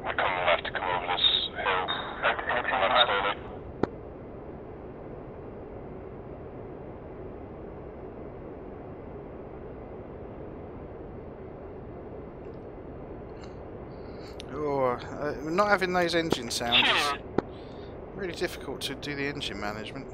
We're coming left to come over this hill. Left slowly. Oh, not having those engine sounds is really difficult to do the engine management.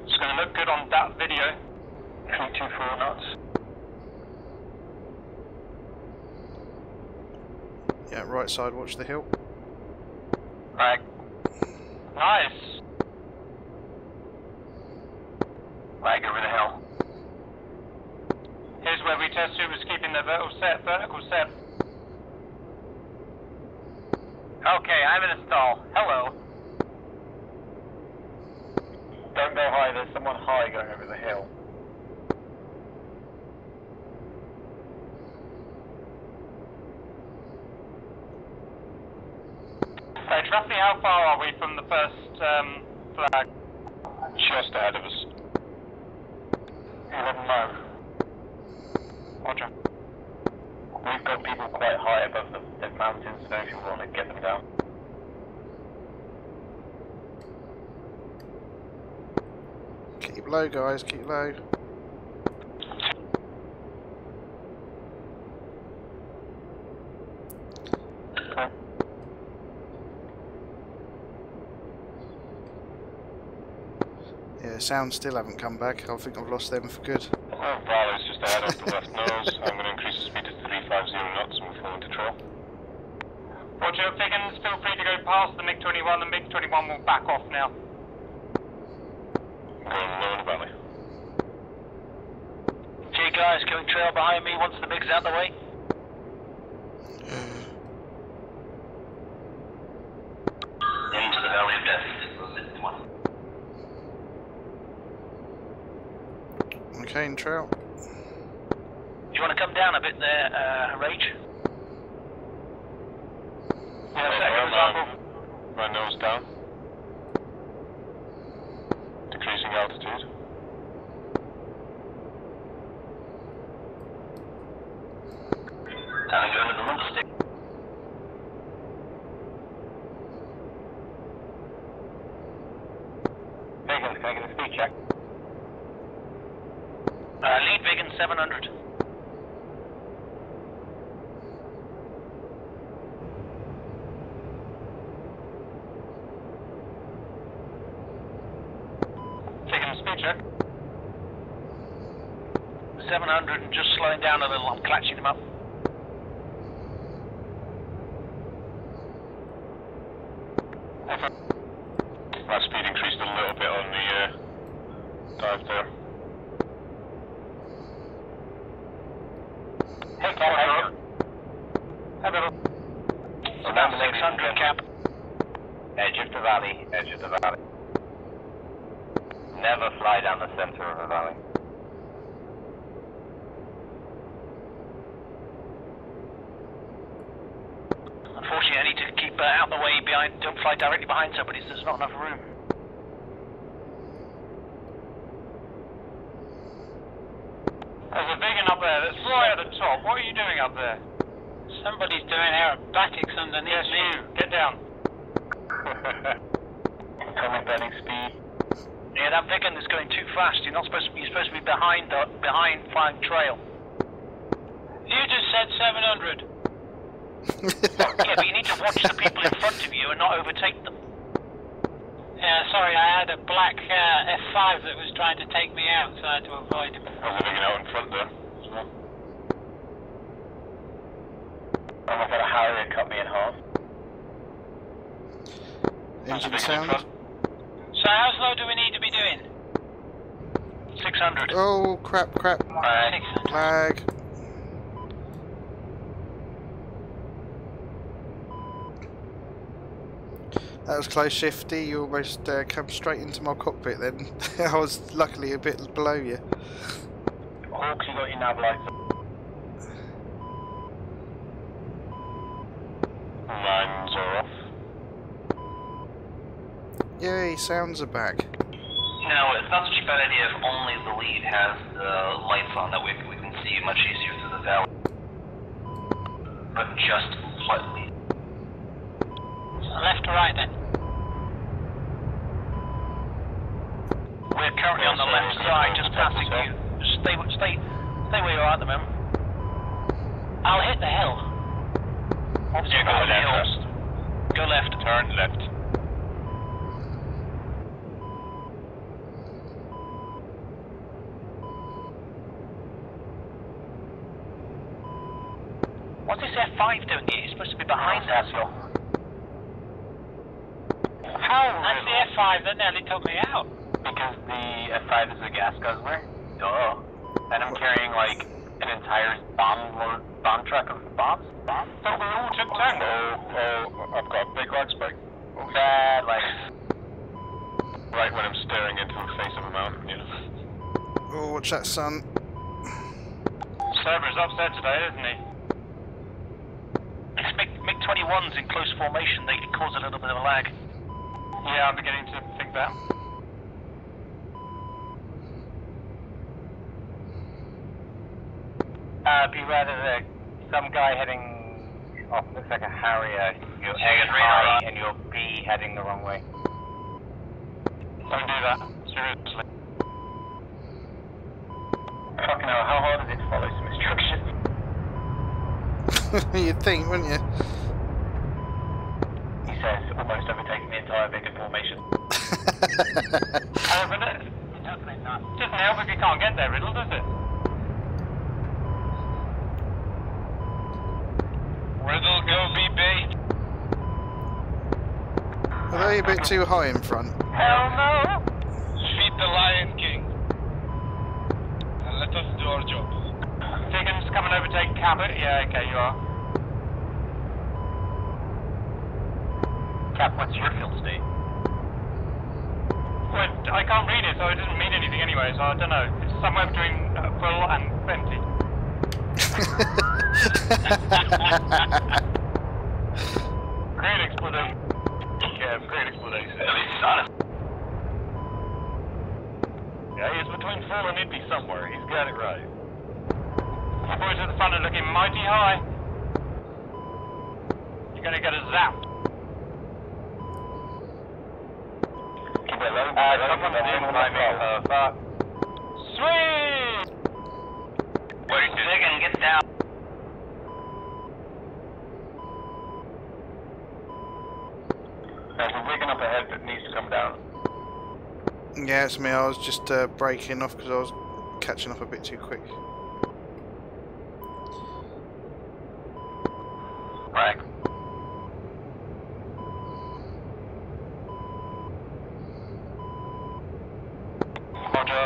It's going to look good on that video. 324 knots. Yeah, right side, watch the hill. Right. Nice. Lag over the hill. Here's where we test who was keeping the vertical set. Okay, I'm in a stall. Hello. Don't go high, there's someone high going over the hill. Right, roughly how far are we from the first flag? Just ahead of us. 11 low. Roger. We've got people quite high above the mountains, so if you want to get them down. Keep low, guys, keep low. Yeah, sounds still haven't come back. I think I've lost them for good. Well, Violet's just ahead off the left nose. I'm going to increase the speed to 350 knots and we'll fall into trail. Roger, Viggins, feel free to go past the MiG-21. The MiG-21 will back off now. I'm going low in the valley. Okay, guys, going trail behind me once the MiG's out of the way. Into the valley of death. Okay, in trail. Do you want to come down a bit there, Rage? Yeah, second example. My nose down. Decreasing altitude. Time to go into the lump stick. Viggins, can I get a speed check? Lead Viggins 700. Viggins, speed check. 700 and just slowing down a little, I'm clutching him up. My speed increased a little bit on the dive there. It's about 600 cap. Edge of the valley, edge of the valley. Never fly down the center of a valley. Unfortunately, I need to keep out of the way behind. Don't fly directly behind somebody, so there's not enough room. There's a Viggen up there that's right at the top. What are you doing up there? Somebody's doing aerobatics underneath me. You. Get down. Coming burning speed. Yeah, that Viggen is going too fast. You're not supposed to be. You're supposed to be behind flying trail. You just said 700. Yeah, but you need to watch the people in front of you and not overtake them. Yeah, sorry, I had a black F5 that was trying to take me out, so I had to avoid him. There's a Viggen out in front there as well. Oh, I've got a Harrier cut me in half. Engine sound. So how slow do we need to be doing? 600. Oh, crap. Lag. That was close, Shifty. You almost come straight into my cockpit then. I was luckily a bit below you. Hawks, you got your nav lights. Lines are off. Yay, sounds are back. No, it's not such a bad idea if only the lead has the lights on. That way we can see much easier through the valley. But just slightly. So left to right then. We're currently on the left side, just passing you. Just stay where you are at the moment. I'll hit the hill. Obviously, go left. Go left. Turn left. What's this F5 doing here? You're supposed to be behind that. That's the F5 that nearly took me out. Because the F5 is a gas guzzler. Duh. And I'm carrying like an entire bomb truck of bombs. Thought we all took tango. Oh, I've got a big lag spike. Bad lag. Right when I'm staring into the face of a mountain, you know. Oh, watch that, son. Server's upset today, isn't he? It's MiG-21s in close formation. They can cause a little bit of a lag. Yeah, I'm beginning to think that. Beware there's some guy heading off, looks like a Harrier. You're A and I, and you're B heading the wrong way. Don't do that, seriously. Fucking hell, how hard is it to follow some instructions? You'd think, wouldn't you? He says, almost overtaking the entire Viggen formation. But it doesn't help if you can't get there, Riddle, does it? Riddle, go BB. Are they a bit too high in front? Hell no! Feed the Lion King. And let us do our job. Viggen's come and overtake Cabot. Yeah, okay, you are. Cap, what's your field state? Well, I can't read it, so it doesn't mean anything anyway, so I don't know. It's somewhere between full and empty. Great explanation. Yeah, great explanation. Yeah, he's between full and empty somewhere. He's got it right. You boys at the front are looking mighty high. You're gonna get a zap. Someone's in by me. Sweet! Where's Viggen? Get down. There's a Viggen up ahead that needs to come down. Yeah, it's me. I was just breaking off because I was catching up a bit too quick. Right.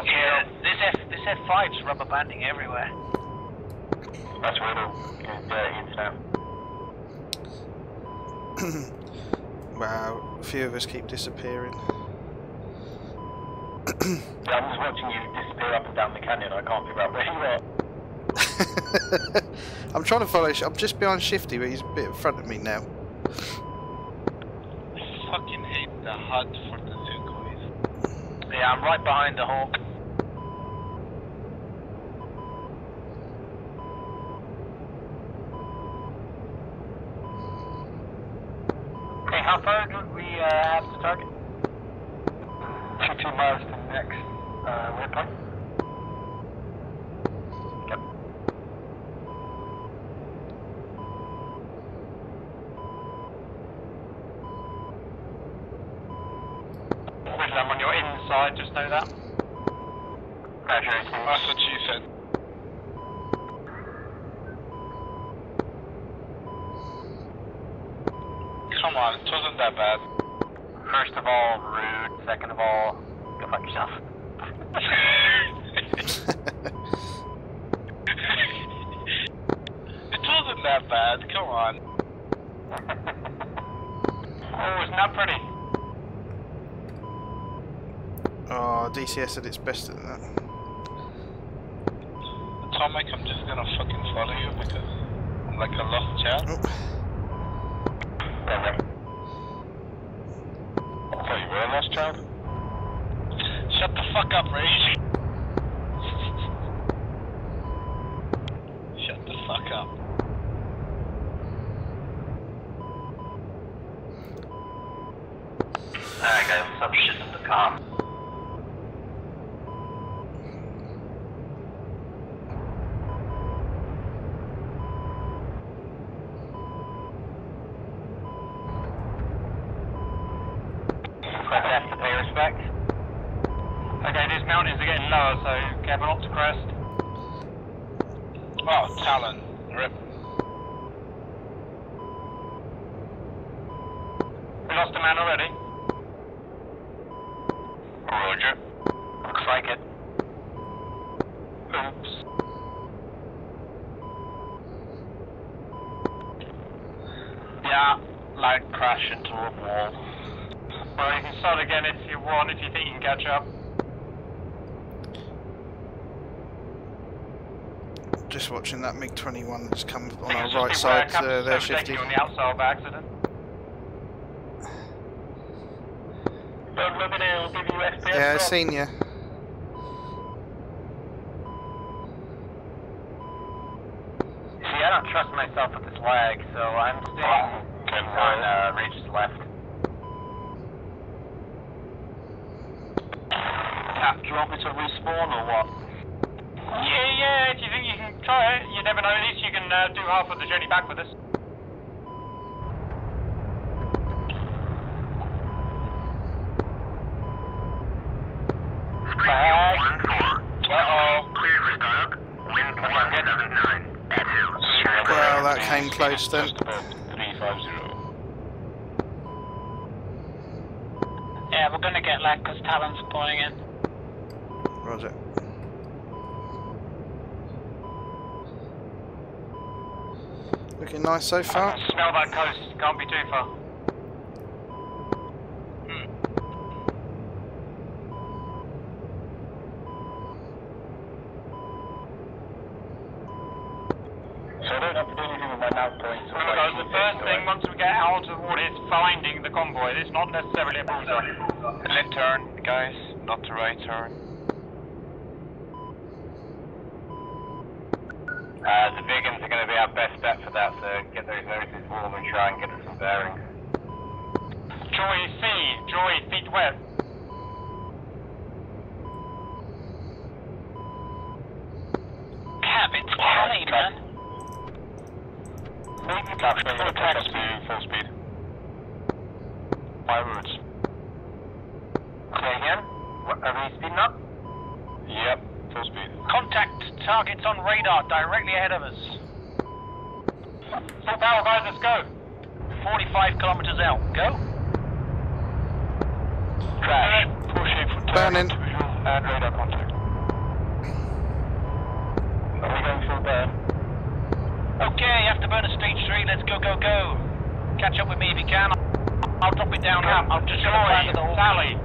Yeah, this F5's rubber banding everywhere. That's Riddle. He's down. Wow, a few of us keep disappearing. Yeah, I'm just watching you disappear up and down the canyon. I can't figure out where you are. I'm trying to follow. I'm just behind Shifty, but he's a bit in front of me now. I fucking hate the HUD for the Sukhoi. Yeah, I'm right behind the Hawk. Okay, how far do we have to target? 2 miles to the next waypoint. Yep. I'm on your inside, just know that. That's what she said. Come on, it wasn't that bad. First of all, rude. Second of all, go fuck yourself. It wasn't that bad, come on. Oh, isn't that pretty? Oh, DCS at its best at that. Atomic, I'm just gonna fucking follow you because I'm like a lost child. Oh. Oh, you were a lost child? Shut the fuck up, Rage. Shut the fuck up. Alright guys, some shit in the car. Have to pay respect. Okay, these mountains are getting lower, so careful not to crest. Oh, Talon. Rip. We lost a man already. Roger. Looks like it. Oops. Yeah, light crash into a wall. Well, you can start again if you want, if you think you can catch up. Just watching that MiG-21 that's come on our right side. They're Shifty. On the outside by accident. Don't look at it, it'll give you FPS. Yeah, I've seen you. See, I don't trust myself with this lag, so I'm staying on Rage's left. Do you want me to respawn or what? Yeah, if you think you can try it, you never know, at least you can do half of the journey back with us. Uh-oh. Clear for start. Wind 179. Well, that came close then. 350. Yeah, we're gonna get lag because Talon's pouring in. Roger. Looking nice so far. Smell that coast, can't be too far. So I don't have to do anything with my nav points. Remember guys, the first thing once we get out of water is finding the convoy. It's not necessarily a bullseye. Left turn, guys, not the right turn. The Viggens are going to be our best bet for that, so get those noses warm and try and get us some bearings. Joy C, Joy, feet wet. Cap, it's Kelly, man. Full speed. My routes. Say again? Are we speeding up? Yep, full speed. Contact targets on radar directly ahead of us. Full power, guys, let's go. 45 kilometers out. Go. Crash. Pushing for Burning. and radar contact. Are we going full burn? Okay, you have to burn a stage 3. Let's go, go, go. catch up with me if you can. I'll drop it down now. I'll just go back of the whole Sally.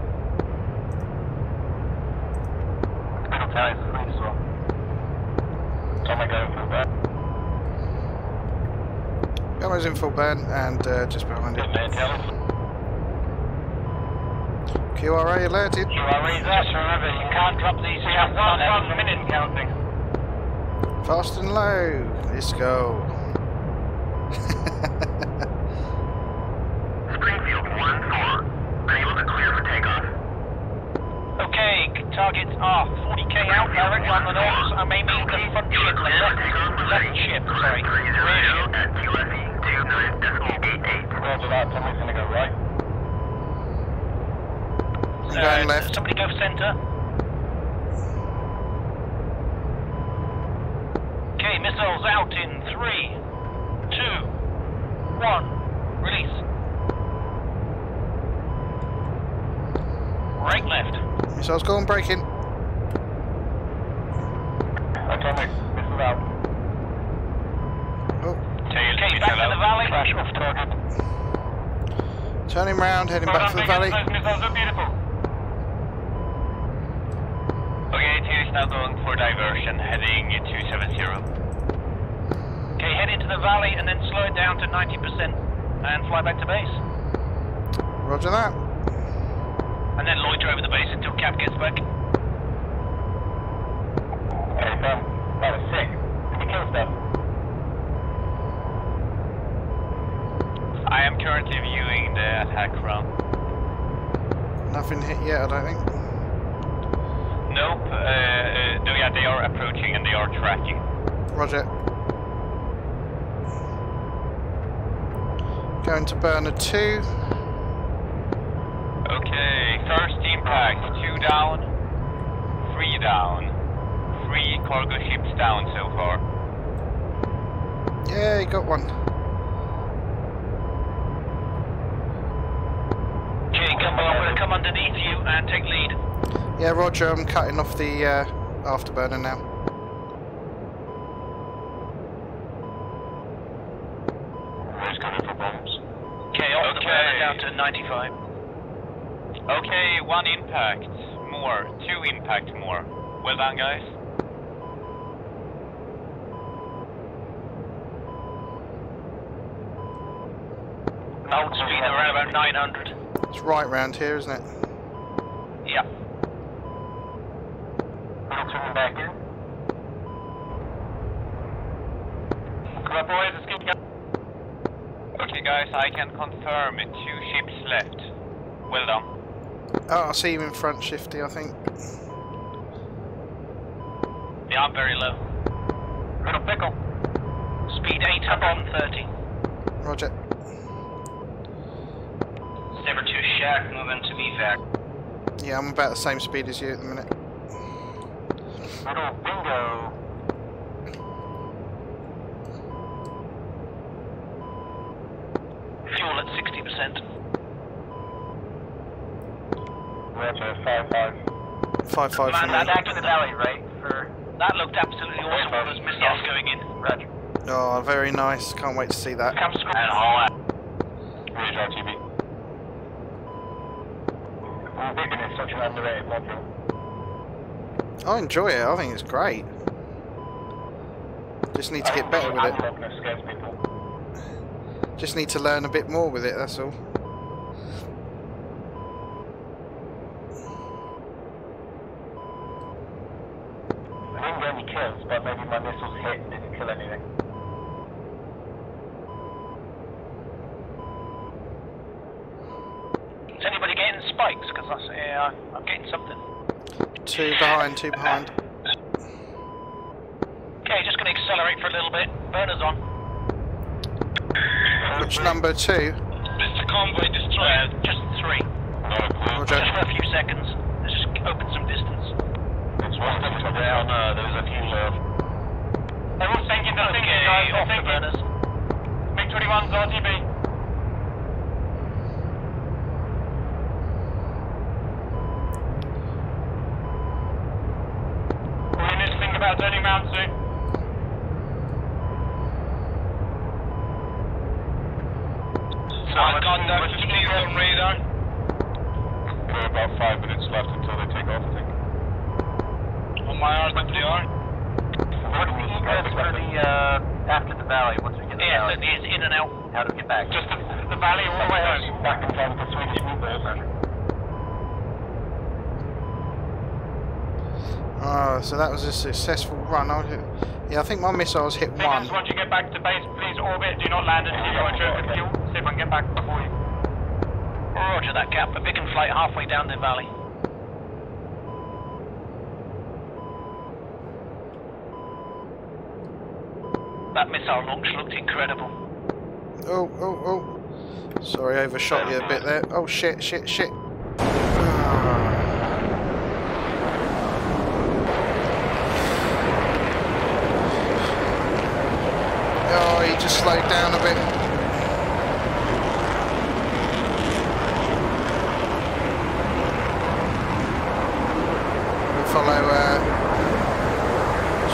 Gumbo's in full burn and just behind it. QRA alerted. QRA's us, remember, you can't drop these chaps on 1 minute counting. Fast and low. Let's go. Springfield 1-4. Unable to clear for takeoff. Okay, targets are 40k out, directly on the nose. I'm aiming the front ship, the left ship, sorry. Rear ship. At QFE 29.88. Roger that, somebody's gonna go right. Going left. Somebody go for center. Okay, missiles out in 3, 2, 1. Release. Right, left. Missiles going breaking. Atomic, missile out. Oh. Okay, back to the valley. Crash off target. Turning round, heading back to the valley. Those missiles are beautiful. Okay, T is now going for diversion, heading 270. Okay, head into the valley and then slow it down to 90% and fly back to base. Roger that. And then loiter over the base until Cap gets back. Hey, that was sick. Did you kill stuff? I am currently viewing the attack round. Nothing hit yet, I don't think. Nope, no, yeah, they are approaching and they are tracking. Roger. Going to burner 2. Okay, first impact, 2 down, 3 down, 3 cargo ships down so far. Yeah, you got one. Okay, Gumbo, I'm going to come underneath you and take lead. Yeah, Roger, I'm cutting off the afterburner now. Who's coming for bombs? Okay, off the burner down to 95. Okay, 1 impact more, 2 impact more. Well done, guys. Out speed around about 900. It's right round here, isn't it? Yeah. Turning back in. Come on, boys, let's keep going. Okay, guys, I can confirm 2 ships left. Well done. Oh, I see you in front, Shifty, I think. Yeah, I'm very low. Little pickle. Speed 830. Roger. Saber 2 Shack, moving to VFAC. Yeah, I'm about the same speed as you at the minute. Little bingo. Fuel at 60%. Roger, 5-5. 5-5 for Man, me. that back to the valley, right? That looked absolutely awesome with those missiles going in. Roger. Oh, very nice. Can't wait to see that. Cap squad. And all that. Roger, RTV. Viggen is such an underrated module. I enjoy it. I think it's great. Just need to get better with it. Scares people. Just need to learn a bit more with it, that's all. I didn't get any kills, but maybe my missiles hit and didn't kill anything. Is anybody getting spikes? Because I'm getting something. 2 behind, 2 behind. Okay, just going to accelerate for a little bit. Burners on. Which number 2? Mr. Convoy destroyed. Just 3. Roger. Just for a few seconds. Let's just open some distance. It's one of them down, there's a few left. They're all sinking, they're sinking, guys, off the burners. MiG-21's RTB. We need to think about turning round soon. Contact 15 on radar. Okay, about 5 minutes left until they take off, I think. On my RWR. What's the egress for the, after the valley, once we get the valley? It is in and out. How do we get back? Just the valley all the way home. Back in time for Swedish meatballs. Oh, so that was a successful run. Yeah, I think my missiles hit one. Viggens, once you get back to base, please orbit. Do not land until you're on Circus fuel. See if I can get back before you. Roger that, Cap. A Viggen flight halfway down the valley. That missile launch looked incredible. Oh. Sorry, overshot you a bit there. Oh, shit. Oh, he just slowed down a bit. We'll follow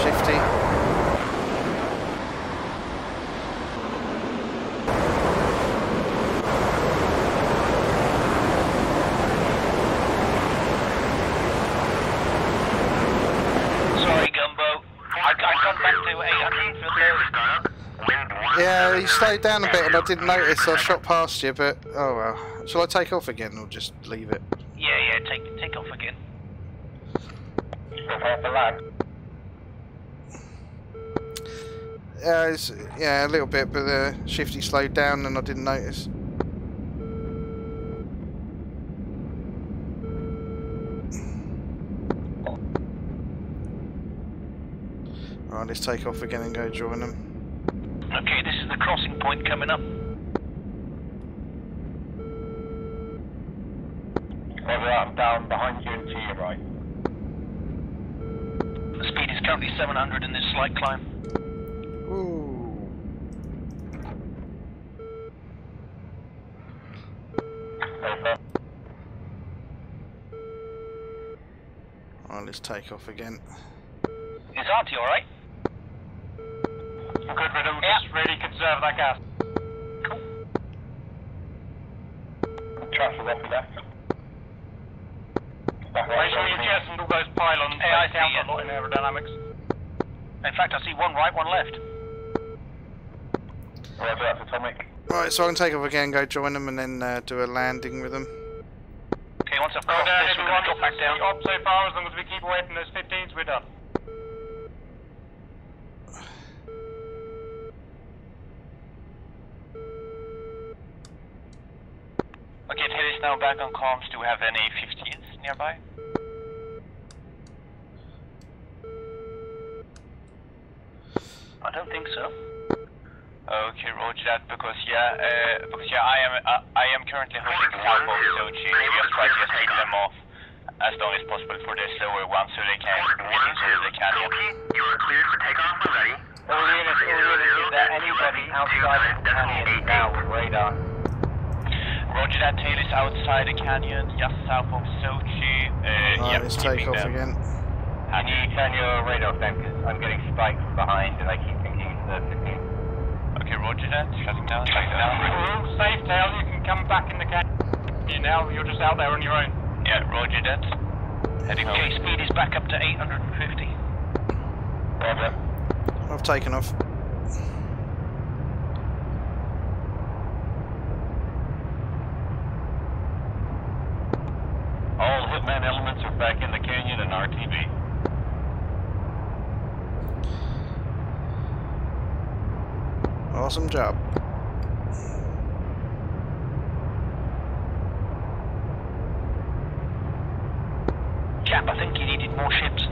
Shifty. Sorry, Gumbo. I've gone back to 800 for third. Yeah, you slowed down a bit and I didn't notice. I shot past you, but oh well. Shall I take off again or just leave it? Yeah, take off again. Yeah, a little bit, but Shifty slowed down and I didn't notice. Alright, let's take off again and go join them. Okay, this is the crossing point coming up. I'm down behind you and to your right. The speed is currently 700 in this slight climb. Ooh. Alright, let's take off again. Is Auntie alright? Good, Riddle. Just really conserve that gas. Cool. Transfer off the left. Make sure you jettison all those pylons. Hey, I they count see a lot in aerodynamics. In fact, I see one right, one left. Roger, that's atomic. Right, so I can take off again, go join them, and then do a landing with them. Okay, once I've crossed this, we're going to drop back down. Up so far, as long as we keep away from those 15s, we're done. Okay, tail is now back on comms. Do we have any 15s nearby? I don't think so. Okay, roger that. Because I am currently holding south of Sochi. We have tried to just keep them off as long as possible for the slower ones, so they can get into the canyon. You are cleared for takeoff and ready. All units, is there anybody outside the canyon now with radar? Roger that, tail is outside the canyon, just south of Sochi. Alright, let's take off again. Can you turn your radar then, because I'm getting spiked from behind and I keep thinking it's the 15. Okay, roger that, shutting down, We're all safe, tail. You can come back in the canyon now. You're just out there on your own. Yeah, roger that. Heading home. Okay, speed is back up to 850. Roger. I've taken off. All Hitman elements are back in the canyon and RTV. Awesome job. Cap, I think you needed more ships.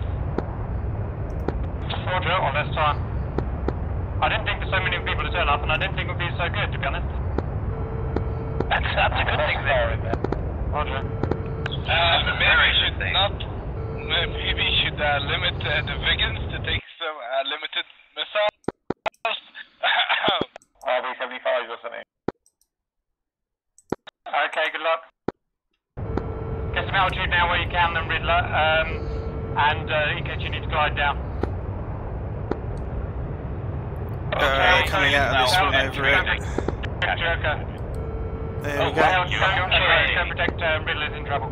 Roger, or less time. I didn't think there's so many people to turn up, and I didn't think it would be so good, to be honest. That's a good thing there. Roger. Maybe should limit the Viggens to take some limited missiles. RB-75 or something. Okay, good luck. Get some altitude now where you can, then Riddler, and in case you need to glide down. Coming out of this one over it. Joker. There we go. Go protect Riddler's in trouble.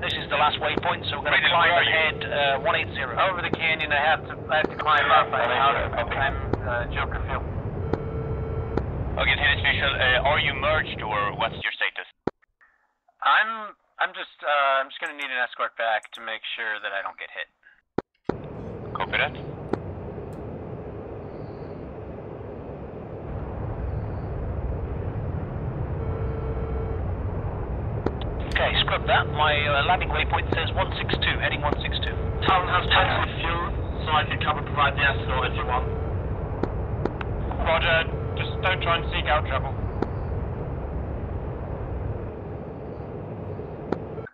This is the last waypoint, so we're going to climb ahead 180. Over the canyon, I have to climb up. I'm Joker Phil. Okay, Tennis Official, are you merged or what's your status? I'm just gonna need an escort back to make sure that I don't get hit. Copy that. Okay, scrub that. My landing waypoint says 162, heading 162. Town has plenty of fuel, so I can come and provide the escort if you want. Roger, just don't try and seek out trouble.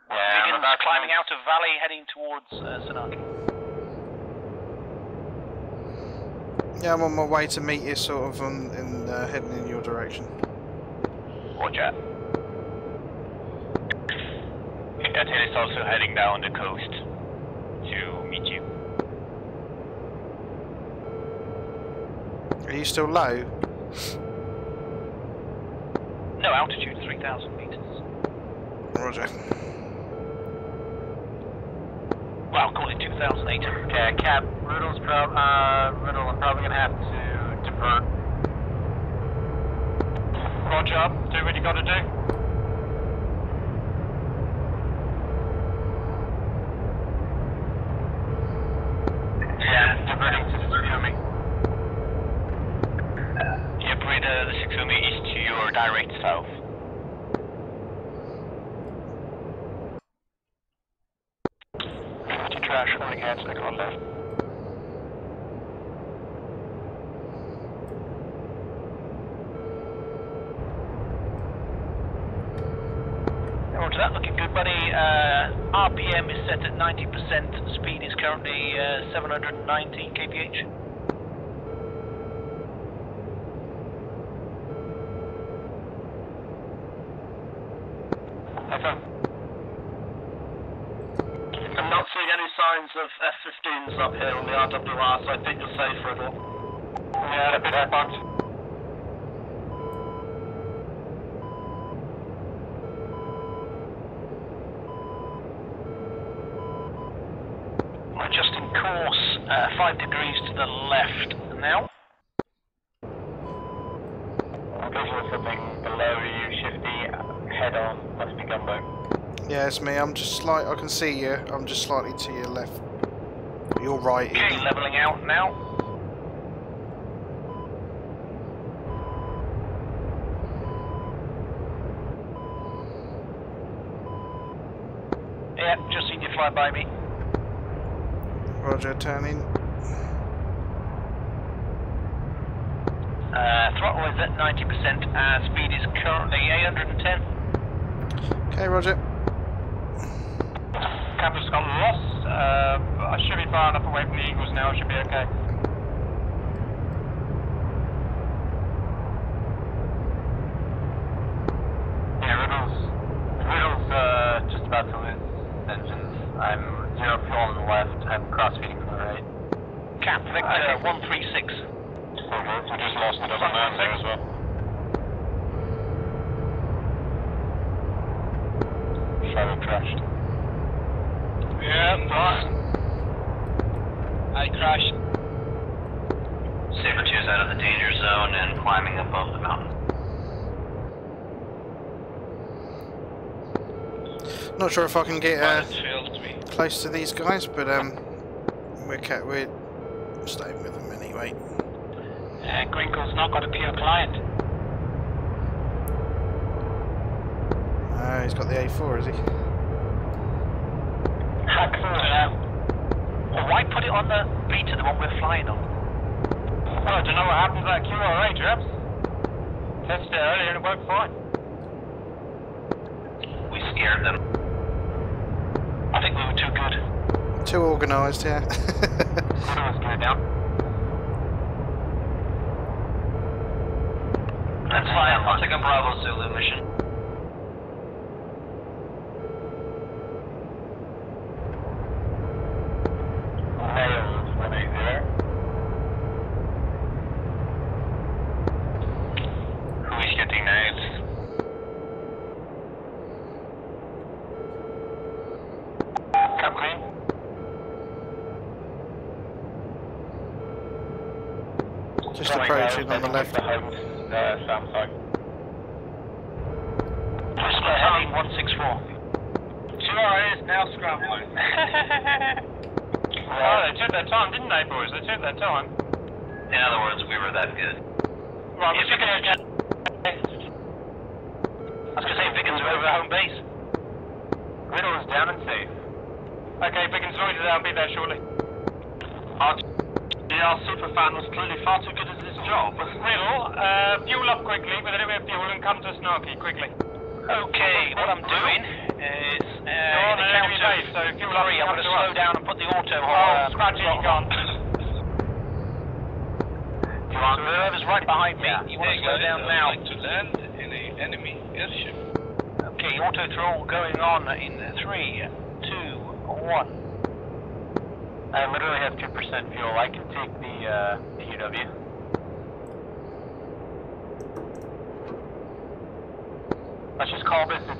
Viggen's climbing out of valley, heading towards Sanaki. Yeah, I'm on my way to meet you, sort of heading in your direction. Roger. Tennis also heading down the coast to meet you. Are you still low? No, altitude 3,000 meters. Roger. Well, I'll call it 2,008. Okay, Cap, Riddle, I'm probably gonna have to divert. Roger, do what you gotta do. Yeah, diverting to Tsukumi. Yep, read the Tsukumi east to your direct south. Trash running hands back on left. Roger that, looking good, buddy. RPM is set at 90%. Speed is currently 719 kph. I'm not seeing any signs of F-15s up here on the RWR, so I think you're safe, Riddle. Yeah, a bit of box. We're adjusting course 5 degrees to the left now. Visual something below you, shifty, head on, must be Gumbo. Yeah, it's me. I'm just I can see you. I'm just slightly to your left. You're right. Okay, leveling out now. Yeah, just seen you fly by me. Roger, turning. Throttle is at 90%, speed is currently 810. Okay, Roger. Campus got lost. I should be far enough away from the Eagles now, I should be okay. Yeah, Riddle's just about to lose engines. I'm 0 fuel on the left, I'm cross-feeding from the right. Cap, Victor 136. Okay, so just lost the double man there as well. Shadow crashed. Yeah, fine. I crashed. Saber 2 is out of the danger zone and climbing above the mountain. Not sure if I can get close to these guys, but we're staying with them anyway. Grinkel's not got a clear client. He's got the A4, is he? Why put it on the beta, the one we're flying on? Well, I don't know what happened to that QRA, chaps. Tested it earlier and it worked fine. We scared them. I think we were too good. Too organised, yeah. Quarter was geared down. That's fine, I'll take a Bravo Zulu mission. Nails 180. Who is getting nails? Just approaching on the left. Sound side. Heading 164. 2RA is now scrambling. Oh, they took their time, didn't they, boys? They took their time. In other words, we were that good. Right, we're Viggens are I was going to say, Viggens are over at home base. Riddle is down and safe. Okay, Viggens is already down, be there shortly. Our super fan was clearly far too good at his job. Riddle, fuel up quickly with a little bit of fuel and come to Snarky quickly. Okay, what I'm doing is You're on an enemy base, so fuel up I'm and come going to to slow us. down and put the auto Oh, scratchy, you can't. So whoever's right behind me, you want to slow down now. To land in an enemy airship. Okay, auto throttle going on in 3, 2, 1. I literally have 2% fuel. I can take the UW. Let's just call this, it's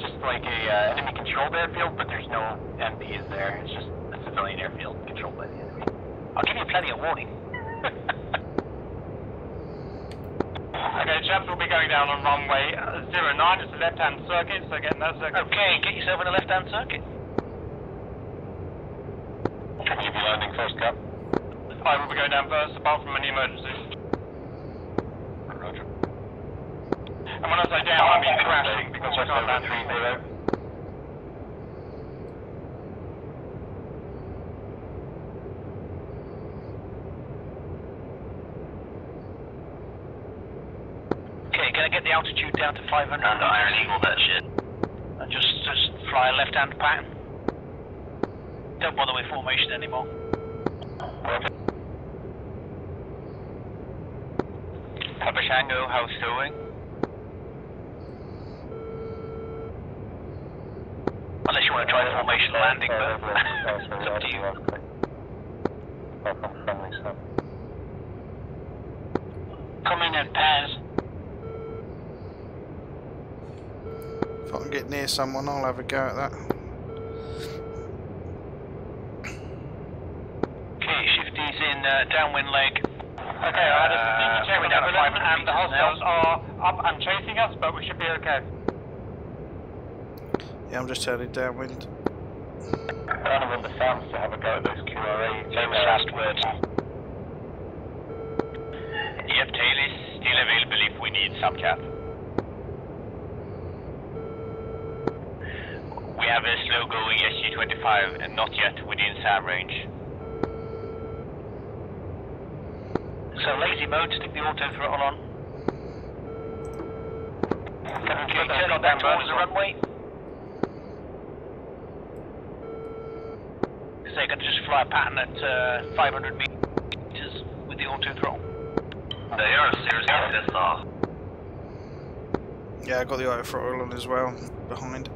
just like a enemy controlled airfield, but there's no MPs there. It's just a civilian airfield controlled by the enemy. I'll give you plenty of warning. Okay, chaps will be going down on runway 09. It's a left-hand circuit, so get in that circuit. Okay, get yourself in a left-hand circuit. Can you be landing first, Cap? I will be going down first, apart from any emergencies. Roger. And when I say down, I mean crashing, because I can't land 3-0. Okay, can I get the altitude down to 500? And Iron Eagle that shit. And just fly a left-hand pattern. Don't bother with formation anymore. Papa Shango, how's doing? Unless you want to try the formation landing, but it's up to you. Come in and pass. If I can get near someone, I'll have a go at that. Okay, shifty's in downwind leg. Okay, I had a steamy check with Evelyn, and the hostiles are up and chasing us, but we should be okay. Yeah, I'm just turning downwind. Donovan, the SAMs to have a go at those QRA. Famous last words. Yep, tail is still available if we need some, Cap. We have a slow-going SG-25 and not yet within SAM range. So lazy mode, stick the auto throttle on. Okay, turning back towards the runway. So you can just fly a pattern at 500 meters with the auto throttle. They are seriously pissed off. Yeah, I got the auto throttle on as well, behind.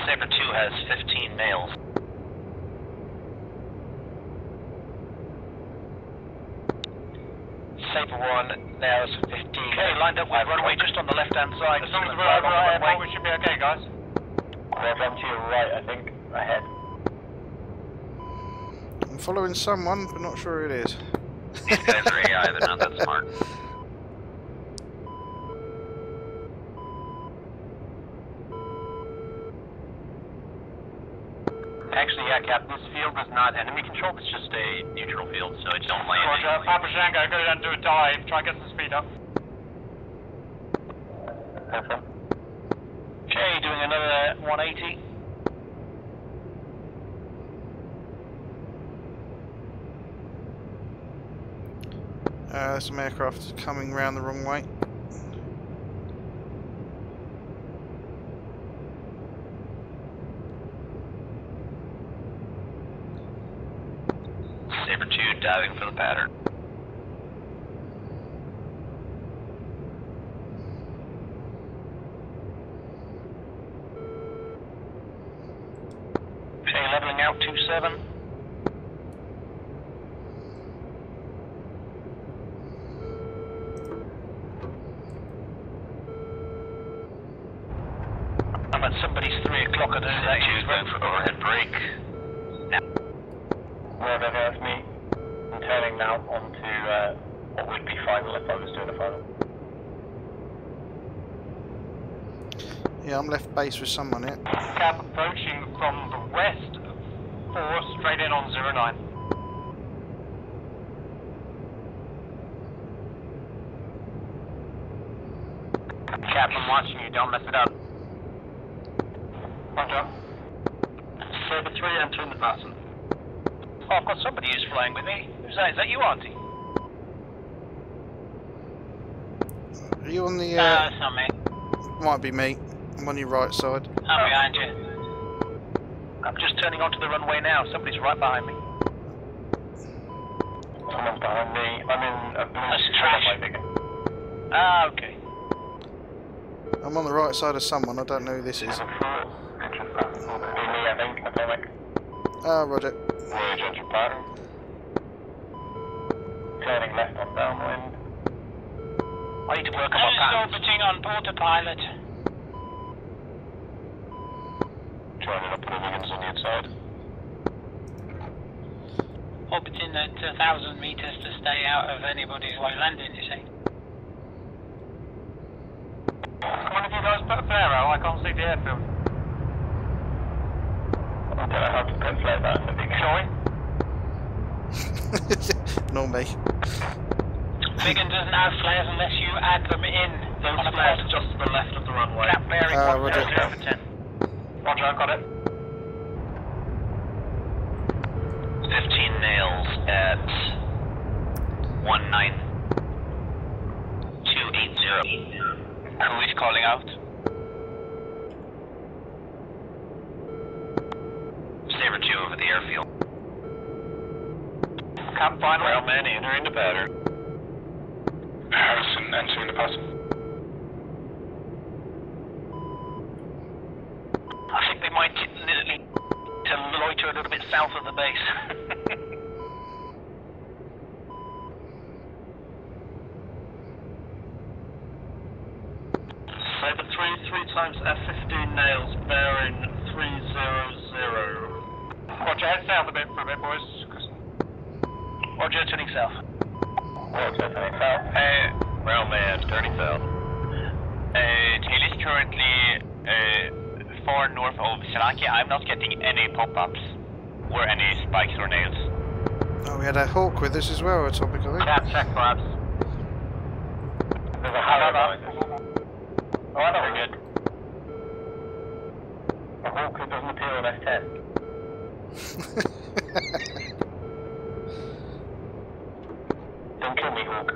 Saber 2 has 15 males. Saber 1 now has 15. Okay, lined up with runway just on the left-hand side. As long as we're over our airport, we should be okay, guys. We're to your right, I think, ahead. I'm following someone, but not sure who it is. These guys are AI, they're not that smart. Actually, yeah, Cap, this field is not enemy controlled, it's just a neutral field, so it don't land. Roger, Papa Shango, go down and do a dive, try and get some speed up. Okay, doing another 180. There's some aircraft coming round the wrong way. Saber 2 diving for the pattern. Okay, leveling out 27. I'm at somebody's 3 o'clock. I don't know that is. Going for overhead brake. Well, that's me. I'm turning now onto what would be final if I was doing a final. Yeah, I'm left base with someone here. Cap approaching from the west, 4 straight in on 09. Cap, I'm watching you. Don't mess it up. Roger. Saber 3 entering the pattern. Oh, I've got somebody who's flying with me. Who's that? Is that you, Auntie? Are you on the... It's not me. Might be me. I'm on your right side. I'm behind you. I'm just turning onto the runway now. Somebody's right behind me. Someone's behind me. I'm in a blue. That's trash. Ah, okay. I'm on the right side of someone. I don't know who this is. Be me, I think. Atomic. Ah, roger. Voyage engine pattern. Turning left on downwind. I need to work on my patterns. Orbiting on autopilot. Joining up with the Viggens on the inside. Orbiting at 1,000 meters to stay out of anybody's way landing, you see. Come on, if you guys put a flare out, I can't see the airfield. I don't know how to put flare out in the big showing. Not me. Viggen doesn't have flares unless you add them in. Those flares are just to the left of the runway. Cap bearing roger. 0 for 10. Roger, I got it. 15 nails at 19280. Who is calling out? Saber 2 over the airfield. Cap final. Railman entering the pattern. Harrison entering the pattern. I think they might need to loiter a little bit south of the base. Saber 3 times F15 nails, bearing 300. Roger, head south a bit for a bit, boys. Roger, turning south. Roger, turning south. Railman turning south. Tail is currently far north of Sanaki. I'm not getting any pop-ups or any spikes or nails. Oh, we had a hawk with us as well, a topic of it. Cap check, perhaps. There's a Harrier behind us. Oh, I know we're good. A hawk that doesn't appear on F10. Don't kill me, hawk.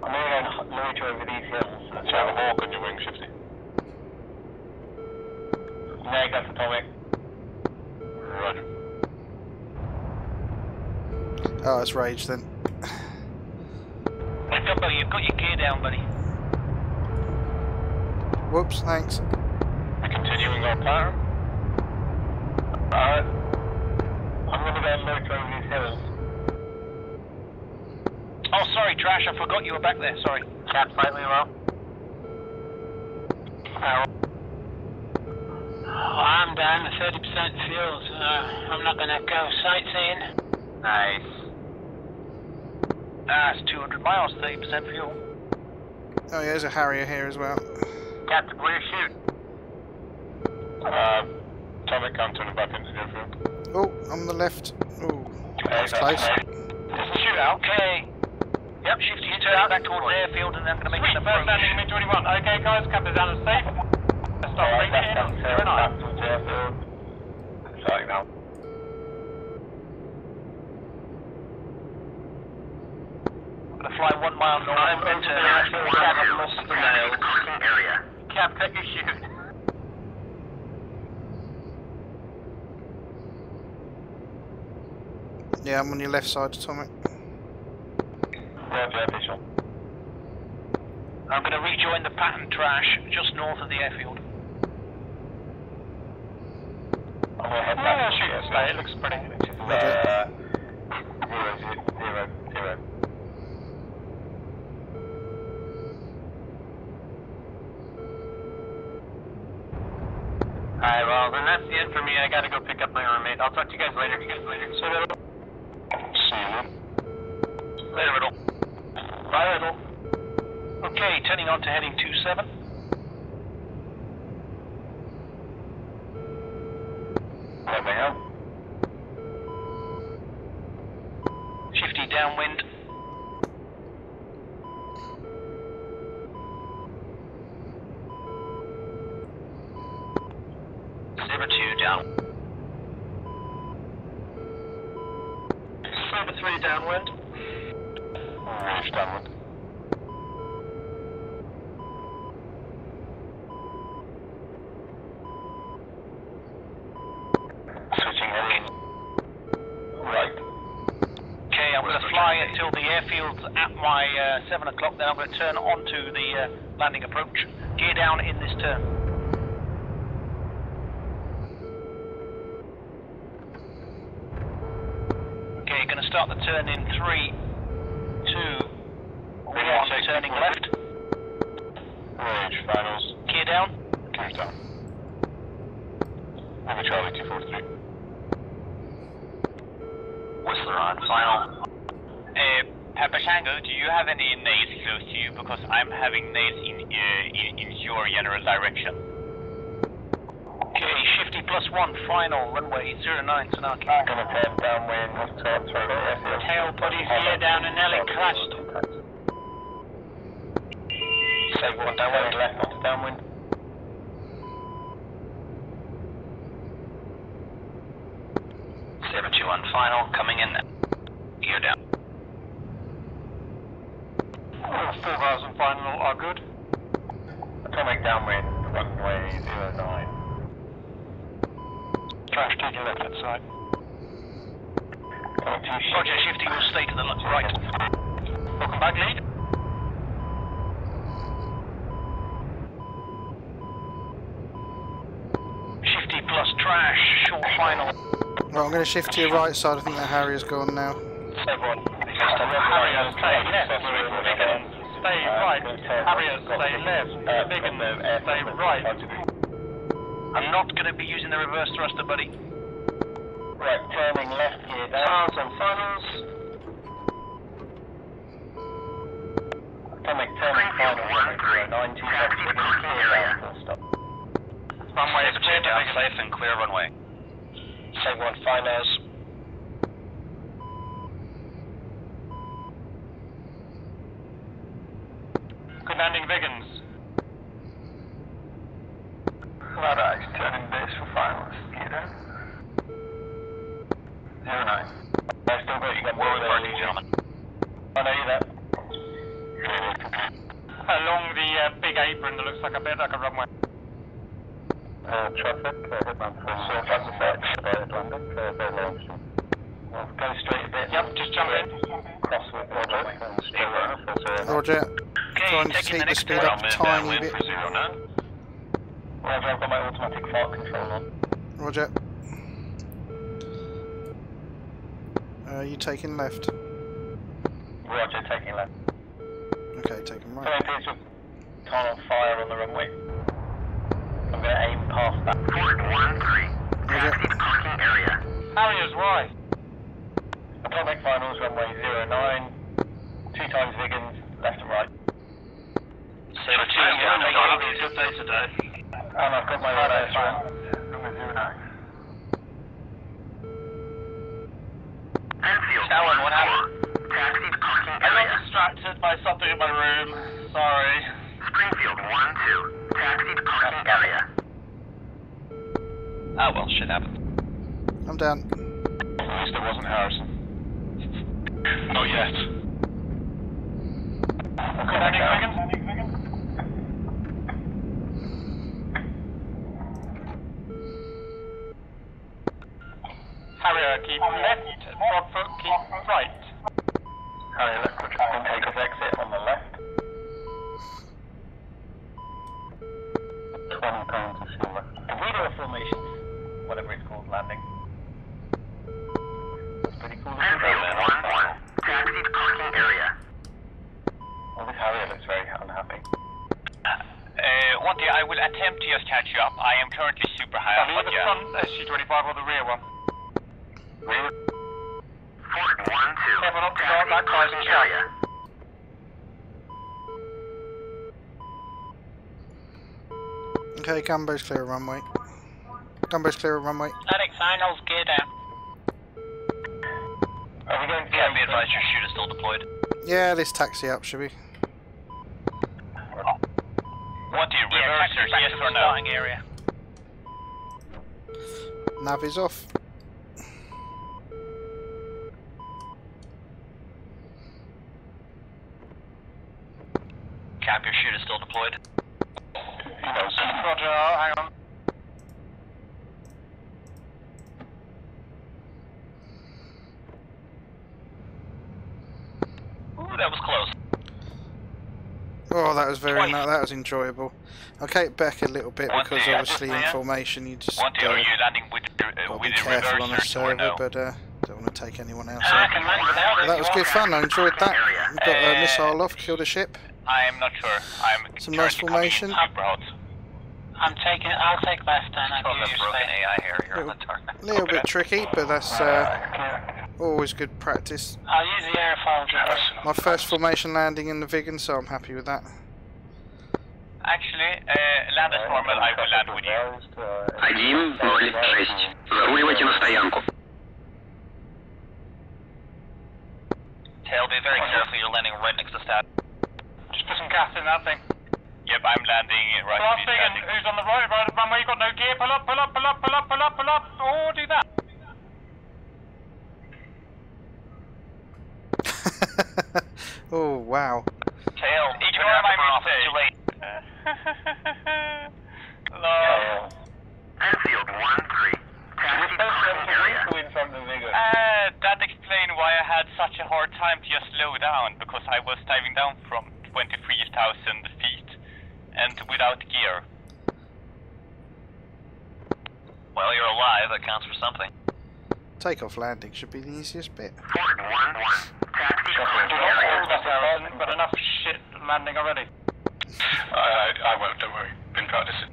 I'm only going to loiter over these hills. Do you have a hawk on your wing, Shifty? Neg, that's atomic. Roger. Oh, it's rage then. Gumbo, you've got your gear down, buddy. Whoops, thanks. Continuing our pattern. I'm going to go and loiter over these hills. Oh, sorry, Trash, I forgot you were back there, sorry. Cap slightly low. I'm down to 30% fuel, so I'm not going to go sightseeing. Nice. That's 200 miles, 30% fuel. Oh, yeah, there's a Harrier here as well. Captain, where you shoot? Atomic, I'm turning back into the airfield. Oh, on the left. Oh, that's close. It's a shootout. Okay. Yep, Shifty, you turn out back towards the airfield and I'm going to make an approach. First landing, MiG-21. Okay, guys, Captain's down and safe. Let's start bringing in. Back towards the airfield. Starting now. I'm going to fly 1 mile north into the airfield. Cap, I've lost the nails. Cap, take your shoot. Yeah, I'm on your left side, Atomic. Roger, official. I'm going to rejoin the pattern Trash just north of the airfield. I'm going to head back. Shoot it, it looks pretty. 0, 0, 0. Alright, well, then that's the end for me. I gotta go pick up my roommate. I'll talk to you guys later. See you later. See you later. Later, Riddle. Bye, Riddle. Okay, turning on to heading 27. Let me help. Shifty downwind. Saber 2 down. Saber 3 downwind. Rage downwind. Switching heading right. Okay, I'm going to fly until the airfield's at my 7 o'clock, then I'm going to turn onto the landing approach. Gear down in this turn. Okay, going to start the turn in 3, 2, 1, turning left. Rage finals. Gear down. Gears down. Over Charlie 243. Whistler on final. Papa Shango, do you have any nades close to you? Because I'm having nades in your general direction. Okay, Shifty +1, final, runway 09, Sanaki. Gonna turn downwind, Tail body veer down and nearly crashed. Say 1 downwind, left onto downwind. Saber 2 on final, coming in now. Gear down. 4,000 final are good. Atomic downwind, runway 09. Trash taking left hand side. Roger, Shifty will stay to the right. Welcome back, lead. Shifty plus trash, short final. Right, I'm going to shift to your right side. I think the Harrier's gone now. Harrier, stay left. Stay right. Harrier, stay left. Viggen, stay right. I'm not going to be using the reverse thruster, buddy. Right, turning left here down. Stars and finals. Atomic turning final, 927 stop. Runway is clear, down safe and clear runway. Say 1 finals. Good landing, Viggens. Radar, turning base for finals. Gear down. 09. I still got you got Well reporting, gentlemen. I know you there. Along the big apron that looks like a bit like a runway. Traffic, headman 4, traffic Atlantic, very long street. Well, go straight a bit. Yep, just jump in. Crosswind, Roger. Roger. Trying to keep the speed up a tiny bit. Roger, I've got my automatic fart control on. Roger. You taking left? Roger, taking left. Okay, taking right. Turning piece of time on fire on the runway. I'm going to aim past that. 413. Taxi to parking area. Harriers, why? Atomic finals, runway 09. 2 times Viggens, left and right. Saber 2, yeah, make all of these updates today. And I've got my radar phone. Runway 09. Enfield. Alan, what happened? Taxi to parking I got area. distracted by something in my room. Sorry. Springfield 1-2. Taxi to parking area. Oh well, shit happened. I'm down. At least it wasn't Harrison. Not yet. Good landing, Viggens. Harrier, keep left. Frogfoot, keep right. Harrier, left control, take us exit on the left. 20 pounds of silver. If we do a formation, whatever it's called, landing. That's pretty cool. Enfield 1-1. Taxi to parking area. Well, this Harrier looks very unhappy. Wanty, I will attempt to just catch you up. I am currently super high up, but the yeah. front SG-25 or the rear one? Ford 1-2. Careful not to go up that guy's in area. Okay, Gumbo's clear of runway. Gumbo's clear of runway. Static signals, gear down. Are we going to Can be advised your shooter still deployed. Yeah, let's taxi up, should we? Wanty, reversers, yes or no? Area. Nav is off. Cap, your shooter still deployed. Roger, hang on. Ooh, that was close. Oh, that was very nice. That was enjoyable. Okay, back a little bit because obviously in formation you just Wanty, are you landing with be careful on a reversers or server, no? but don't want to take anyone else out. But that was good fun. I enjoyed that. We got a missile off, killed a ship. I am not sure. I'm Some nice formation. I'll take left and I'll give you broken space. AI here on the target. A little bit tricky, but that's always good practice. I'll use the airfoil to My first formation landing in the Viggen, so I'm happy with that. Actually, land as normal, I will land with you. 1-0-6. Заруливайте на стоянку. Tail, be very careful, you're landing right next to stat. Just put some gas in that thing. Yep, I'm landing right Last to thing, and who's on the right of the runway? You got no gear. Pull up, pull up, pull up, pull up, pull up, pull up. Oh, do that. Oh, wow. Tail, ignore my mistake. Too late. Hello. Enfield 1-3. Taxi parking area. That explains why I had such a hard time to just slow down, because I was diving down from 23,000 feet and without gear. Well, you're alive, that counts for something. Takeoff landing should be the easiest bit. Ford 1-1. Taxi parking area. But enough shit landing already. I won't, don't worry. Been practicing.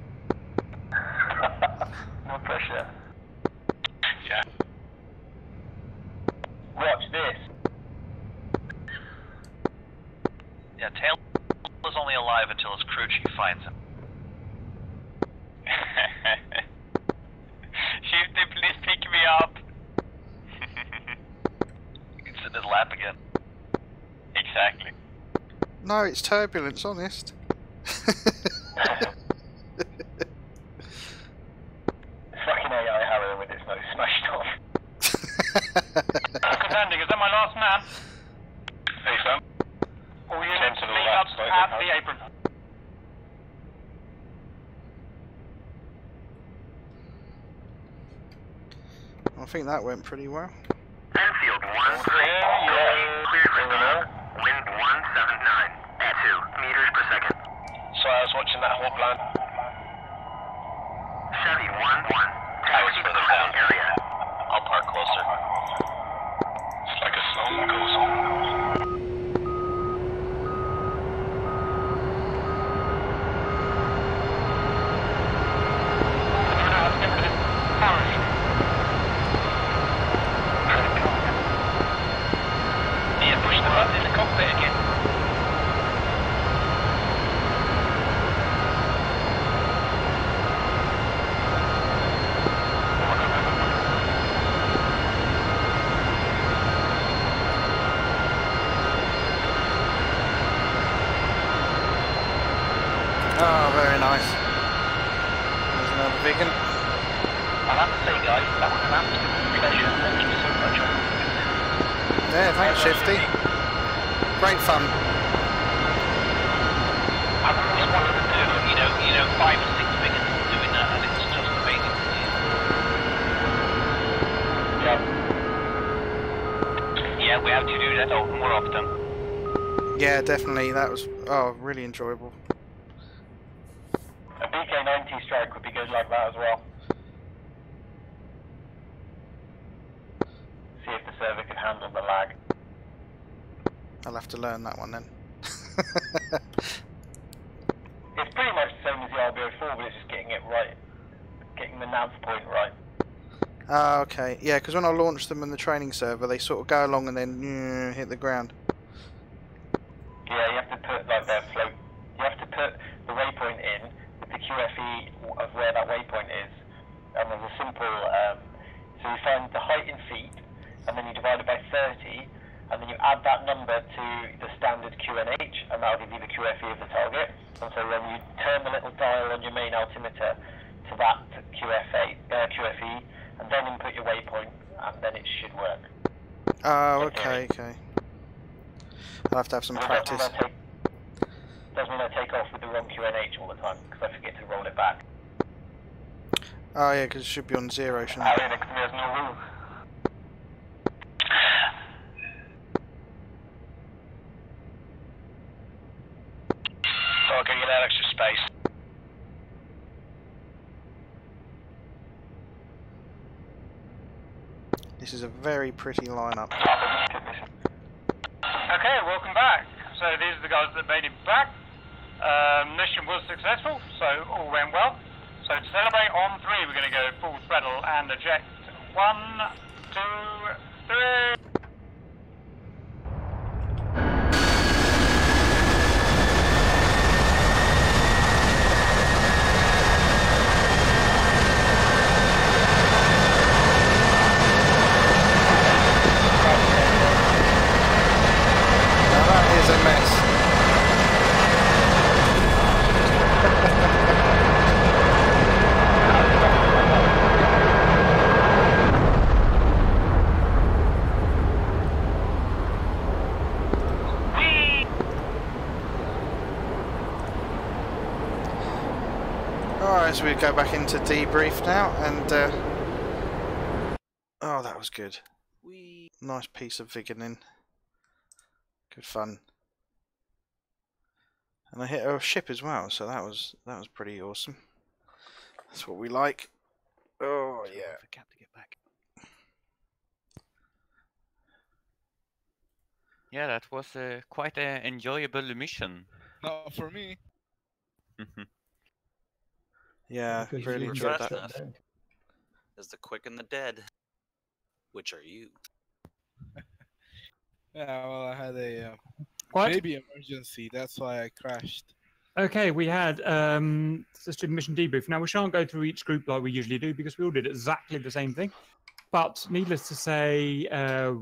No pressure. Yeah. Watch this. Yeah, Tail is only alive until his crew chief finds him. Shifty, please pick me up. You can sit in his lap again. Exactly. No, it's turbulence, honest. Fucking AI Harrier with its nose smashed off. Good landing, is that my last man? Hey, Sam. All units, meet up at the apron. I think that went pretty well. Enfield 1-3. Cleared for start. Wind 179 at 2 meters per second. Sorry, I was watching that whole plan. Chevy 1-1. Taxi parking area. I'll park closer. It's like a slow goes. Yeah, push the button in the cockpit again. Oh, very nice. There's another Viggen. I'll have to say, guys, that was an absolute pleasure. Thank you so much. Yeah, thanks, Shifty. Great fun. I've always wanted to do, you know, 5 or 6 Viggens doing that, and it's just amazing to see. Yeah, we have to do that more often. Yeah, definitely. That was really enjoyable. A BK-90 strike would be good like that as well. See if the server can handle the lag. I'll have to learn that one then. It's pretty much the same as the announce point, right? Ah, okay. Yeah, because when I launched them in the training server, they sort of go along and then hit the ground. Yeah, you have to put like their float. You have to put the waypoint in with the QFE of where that waypoint is. And there's a simple. So you find the height in feet, and then you divide it by 30, and then you add that number to the standard QNH, and that'll give you the QFE of the target. And so then you turn the little dial on your main altimeter to that QFE, and then input your waypoint, and then it should work. Oh, okay. I'll have to have some practice. Doesn't mean I take off with the wrong QNH all the time, because I forget to roll it back. Oh yeah, because it should be on 0, shouldn't it? There's no room. Okay, get that extra space. This is a very pretty lineup. Okay, welcome back. So these are the guys that made it back. Mission was successful, so all went well. So to celebrate on 3, we're going to go full throttle and eject. 1, 2, 3. So we go back into debrief now, and oh, that was good. Nice piece of Viggen in. Good fun. And I hit a ship as well, so that was pretty awesome. That's what we like. Oh yeah. For Cap to get back. Yeah, that was quite an enjoyable mission. Not for me. Yeah, really enjoyed that. As the quick and the dead. Which are you? Yeah, well, I had a What? baby emergency. That's why I crashed. Okay, we had let's do mission debrief. Now we shan't go through each group like we usually do because we all did exactly the same thing. But needless to say,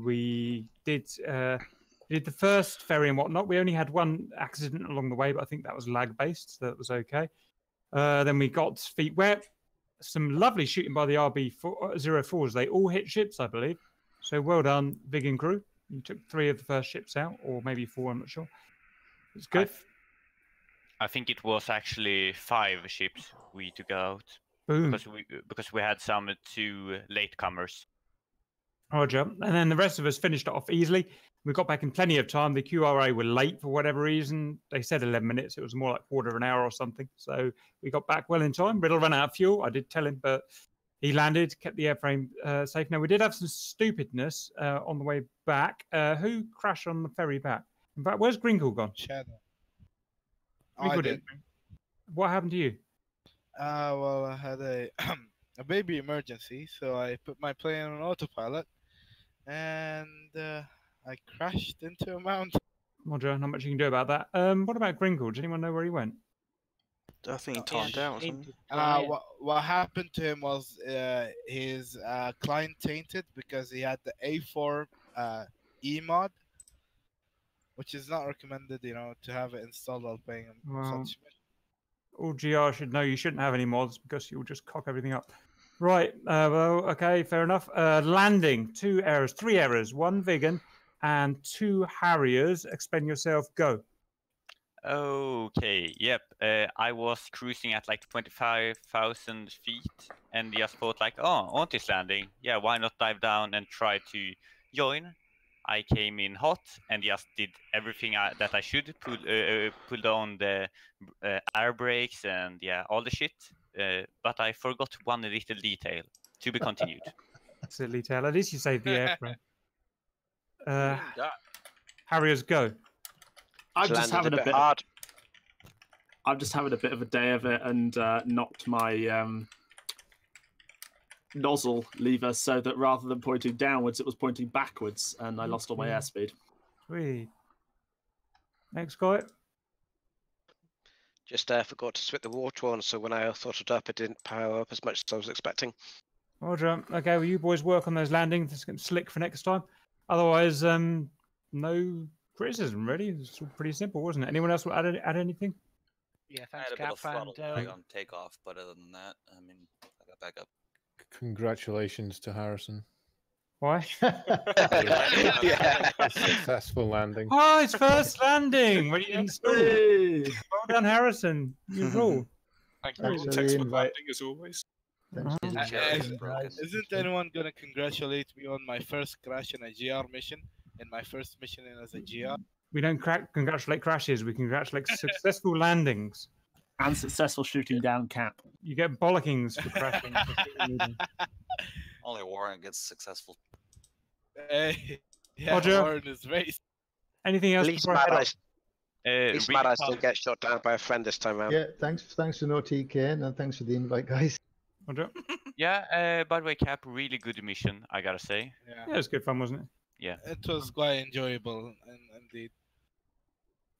we did the first ferry and whatnot. We only had one accident along the way, but I think that was lag based, so that was okay. Then we got feet wet. Some lovely shooting by the RB-04s. They all hit ships, I believe. So well done, Viggen crew. You took 3 of the first ships out, or maybe 4, I'm not sure. It's good. I think it was actually 5 ships we took out. Boom. Because we had some 2 latecomers. Roger. And then the rest of us finished it off easily. We got back in plenty of time. The QRA were late for whatever reason. They said 11 minutes. It was more like quarter of an hour or something. So we got back well in time. Riddle ran out of fuel. I did tell him, but he landed, kept the airframe safe. Now, we did have some stupidness on the way back. Who crashed on the ferry back? In fact, where's Grinkle gone? Shadow. Grinkle did. What happened to you? Well, I had a a baby emergency, so I put my plane on autopilot, and I crashed into a mountain. Roger, not much you can do about that. What about Grinkle? Does anyone know where he went? I think he timed out or something. What happened to him was his client tainted because he had the A4 E mod, which is not recommended, to have it installed while playing such. All GR should know you shouldn't have any mods because you'll just cock everything up. Right, well, okay, fair enough. Landing, 3 errors, 1 Viggen and 2 Harriers. Explain yourself, go. Okay, yep. I was cruising at like 25,000 feet and just thought like, oh, on this landing, yeah, why not dive down and try to join? I came in hot and just did everything that I should, pulled on the air brakes and yeah, all the shit. But I forgot one little detail. To be continued. Silly tail. At least you saved the airframe. Harriers, go. I'm just having a bit of a day of it and knocked my nozzle lever so that rather than pointing downwards, it was pointing backwards, and I lost all my airspeed. Sweet. Next guy. Just forgot to switch the water on, so when I thought it up, it didn't power up as much as I was expecting. Roger. Okay, well, you boys work on those landings. It's getting slick for next time. Otherwise, no criticism, really. It's all pretty simple, wasn't it? Anyone else want to add anything? Yeah, I thanks, had a bit Cap. of throttle And, lag on takeoff, but other than that, I mean, I got back up. Congratulations to Harrison. Why? Yeah. A successful landing. Oh, his first landing when he didn't school. Well done, Harrison. You rule. Thank you. Thanks for the Textbook invite. landing as always. Isn't anyone gonna congratulate me on my first crash in a GR mission? In my first mission as a GR? We don't congratulate crashes. We congratulate successful landings. And successful shooting down Cap. You get bollockings for crashing. Only Warren gets successful. Hey, yeah, Roger. Warren is very. Anything else? At least before I head off? Mad Eyes didn't get shot down by a friend this time around. Yeah, thanks for no TK, and thanks for the invite, guys. Roger. Yeah, by the way, Cap, really good mission, I gotta say. Yeah, it was good fun, wasn't it? Yeah. It was quite enjoyable, indeed.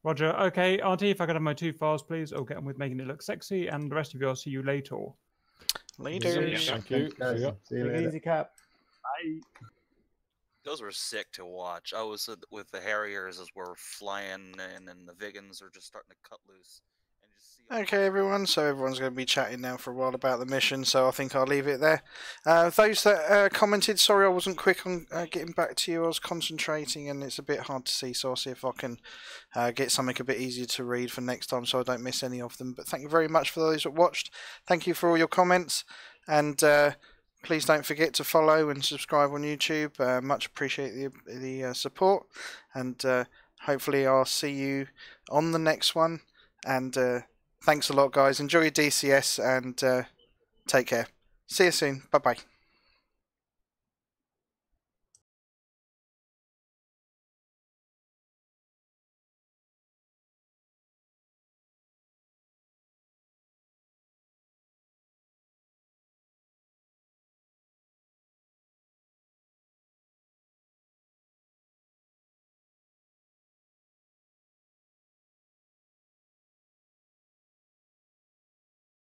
Roger. Okay, Auntie, if I could have my 2 files, please. I'll get on with making it look sexy, and the rest of you, I'll see you later. Later. Thank you. Guys, see you Take it later. easy, Cap. Bye. Those were sick to watch. I was with the Harriers as we're flying, and then the Viggens are just starting to cut loose. Okay, everyone. So everyone's going to be chatting now for a while about the mission. So I think I'll leave it there. Those that commented, sorry I wasn't quick on getting back to you. I was concentrating, and it's a bit hard to see. So I'll see if I can get something a bit easier to read for next time, so I don't miss any of them. But thank you very much for those that watched. Thank you for all your comments, and please don't forget to follow and subscribe on YouTube. Much appreciate the support, and hopefully I'll see you on the next one. And thanks a lot, guys. Enjoy your DCS, and take care. See you soon. Bye-bye.